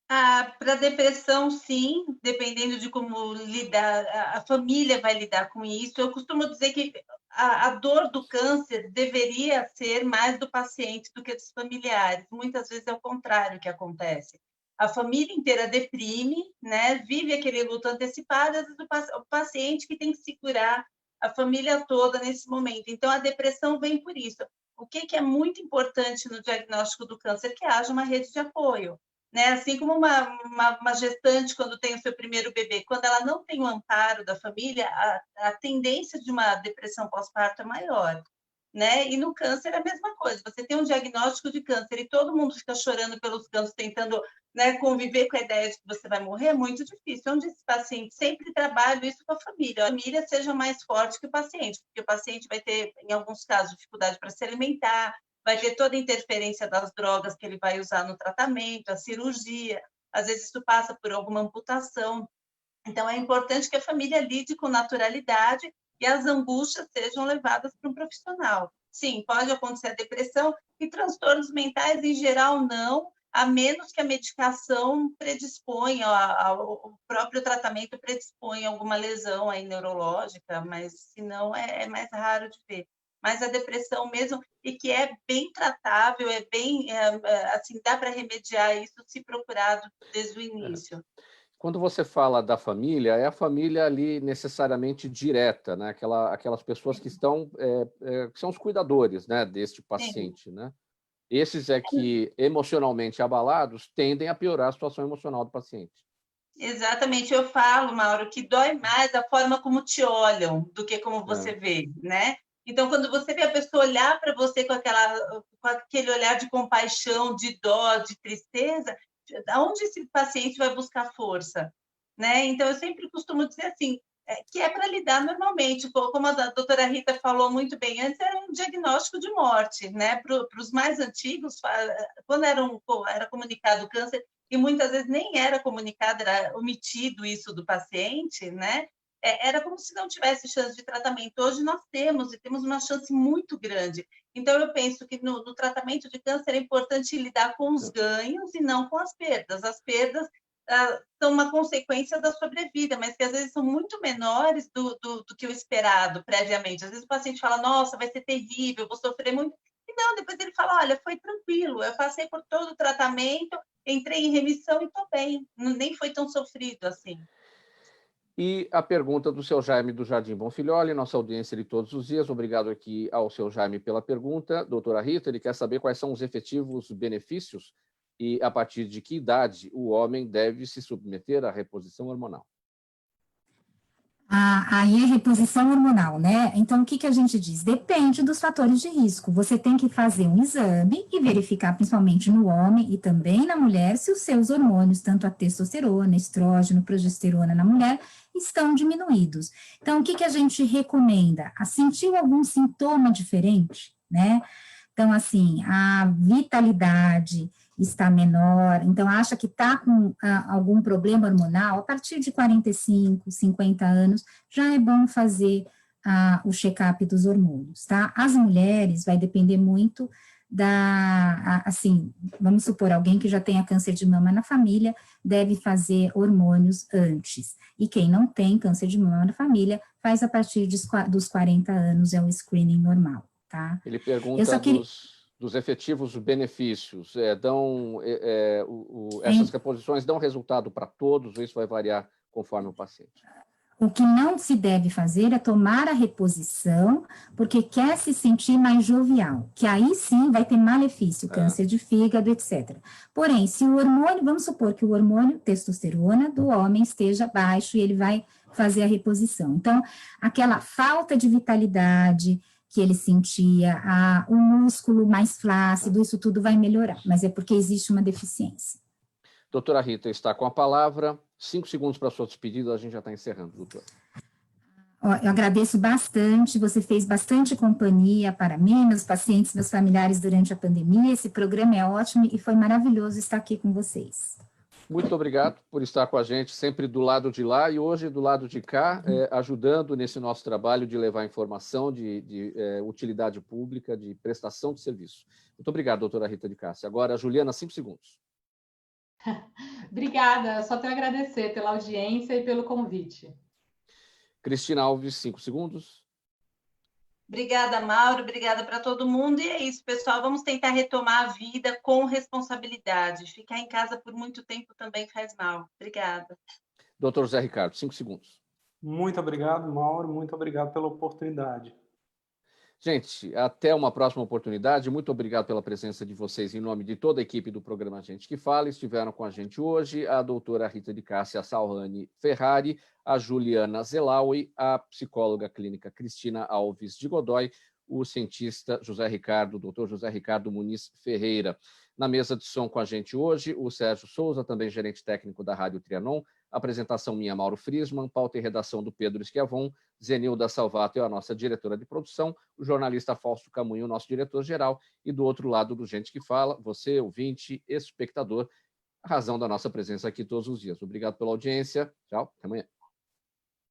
Para depressão, sim, dependendo de como lidar, a família vai lidar com isso. Eu costumo dizer que a dor do câncer deveria ser mais do paciente do que dos familiares. Muitas vezes é o contrário que acontece. A família inteira deprime, né? Vive aquele luto antecipado, às vezes o paciente que tem que segurar a família toda nesse momento. Então, a depressão vem por isso. O que é muito importante no diagnóstico do câncer? Que haja uma rede de apoio. Né? Assim como uma gestante, quando tem o seu primeiro bebê, quando ela não tem o amparo da família, a tendência de uma depressão pós-parto é maior. Né? E no câncer é a mesma coisa. Você tem um diagnóstico de câncer e todo mundo fica chorando pelos cantos, tentando, né, conviver com a ideia de que você vai morrer, é muito difícil. Onde esse paciente sempre trabalha isso com a família seja mais forte que o paciente, porque o paciente vai ter, em alguns casos, dificuldade para se alimentar, vai ter toda a interferência das drogas que ele vai usar no tratamento, a cirurgia, às vezes isso passa por alguma amputação. Então, é importante que a família lide com naturalidade e as angústias sejam levadas para um profissional. Sim, pode acontecer a depressão e transtornos mentais, em geral, não, a menos que a medicação predisponha, o próprio tratamento predisponha alguma lesão aí neurológica, mas, se não, é mais raro de ver. Mas a depressão mesmo, e que é bem tratável, assim, dá para remediar isso se procurado desde o início. Quando você fala da família, é a família ali necessariamente direta, né? Aquelas pessoas que estão, que são os cuidadores, né, deste paciente, né? Esses que, emocionalmente abalados, tendem a piorar a situação emocional do paciente. Exatamente, eu falo, Mauro, que dói mais a forma como te olham do que como você vê, né? Então, quando você vê a pessoa olhar para você com aquele olhar de compaixão, de dó, de tristeza, aonde esse paciente vai buscar força? Né? Então, eu sempre costumo dizer assim, que é para lidar normalmente, como a doutora Rita falou muito bem antes, era um diagnóstico de morte, né? Para os mais antigos, quando era comunicado o câncer, e muitas vezes nem era comunicado, era omitido isso do paciente, né? Era como se não tivesse chance de tratamento. Hoje nós temos, e temos uma chance muito grande. Então, eu penso que no tratamento de câncer é importante lidar com os ganhos e não com as perdas. As perdas são uma consequência da sobrevida, mas que às vezes são muito menores do que o esperado previamente. Às vezes o paciente fala, nossa, vai ser terrível, vou sofrer muito. E não, depois ele fala, olha, foi tranquilo, eu passei por todo o tratamento, entrei em remissão e estou bem, nem foi tão sofrido assim. E a pergunta do seu Jaime do Jardim Bonfilholi, nossa audiência de todos os dias. Obrigado aqui ao seu Jaime pela pergunta. Doutora Rita, ele quer saber quais são os efetivos benefícios e a partir de que idade o homem deve se submeter à reposição hormonal. Aí é reposição hormonal, né? Então, o que a gente diz? Depende dos fatores de risco. Você tem que fazer um exame e verificar, principalmente no homem e também na mulher, se os seus hormônios, tanto a testosterona, estrógeno, progesterona na mulher, estão diminuídos. Então, o que a gente recomenda? Sentiu algum sintoma diferente, né? Então, assim, a vitalidade está menor, então acha que está com algum problema hormonal, a partir de 45, 50 anos, já é bom fazer o check-up dos hormônios, tá? As mulheres vai depender muito assim, vamos supor, alguém que já tenha câncer de mama na família, deve fazer hormônios antes, e quem não tem câncer de mama na família, faz a partir dos 40 anos, é o screening normal, tá? Ele pergunta dos efetivos benefícios, essas reposições dão resultado para todos, ou isso vai variar conforme o paciente? O que não se deve fazer é tomar a reposição, porque quer se sentir mais jovial, que aí sim vai ter malefício, câncer de fígado, etc. Porém, se o hormônio, vamos supor que o hormônio testosterona do homem esteja baixo e ele vai fazer a reposição. Então, aquela falta de vitalidade que ele sentia, o músculo mais flácido, isso tudo vai melhorar, mas é porque existe uma deficiência. Doutora Rita está com a palavra. 5 segundos para a sua despedida, a gente já está encerrando, doutora. Eu agradeço bastante, você fez bastante companhia para mim, meus pacientes, meus familiares durante a pandemia. Esse programa é ótimo e foi maravilhoso estar aqui com vocês. Muito obrigado por estar com a gente sempre do lado de lá e hoje do lado de cá, ajudando nesse nosso trabalho de levar informação de utilidade pública, de prestação de serviço. Muito obrigado, doutora Rita de Cássia. Agora, Juliana, 5 segundos. Obrigada, só tenho a agradecer pela audiência e pelo convite. Cristina Alves, 5 segundos. Obrigada, Mauro, obrigada para todo mundo. E é isso, pessoal, vamos tentar retomar a vida com responsabilidade. Ficar em casa por muito tempo também faz mal. Obrigada. Doutor José Ricardo, 5 segundos. Muito obrigado, Mauro, muito obrigado pela oportunidade. Gente, até uma próxima oportunidade. Muito obrigado pela presença de vocês em nome de toda a equipe do programa Gente que Fala. Estiveram com a gente hoje a doutora Rita de Cássia Salhani Ferrari, a Juliana Zelaui, a psicóloga clínica Cristina Alves de Godoy, o cientista José Ricardo, doutor José Ricardo Muniz Ferreira. Na mesa de som com a gente hoje, o Sérgio Souza, também gerente técnico da Rádio Trianon, apresentação minha, Mauro Friesman, pauta e redação do Pedro Schiavon, Zenilda Salvato é a nossa diretora de produção, o jornalista Fausto Camunho, nosso diretor-geral, e do outro lado do Gente que Fala, você, ouvinte, espectador, a razão da nossa presença aqui todos os dias. Obrigado pela audiência. Tchau, até amanhã.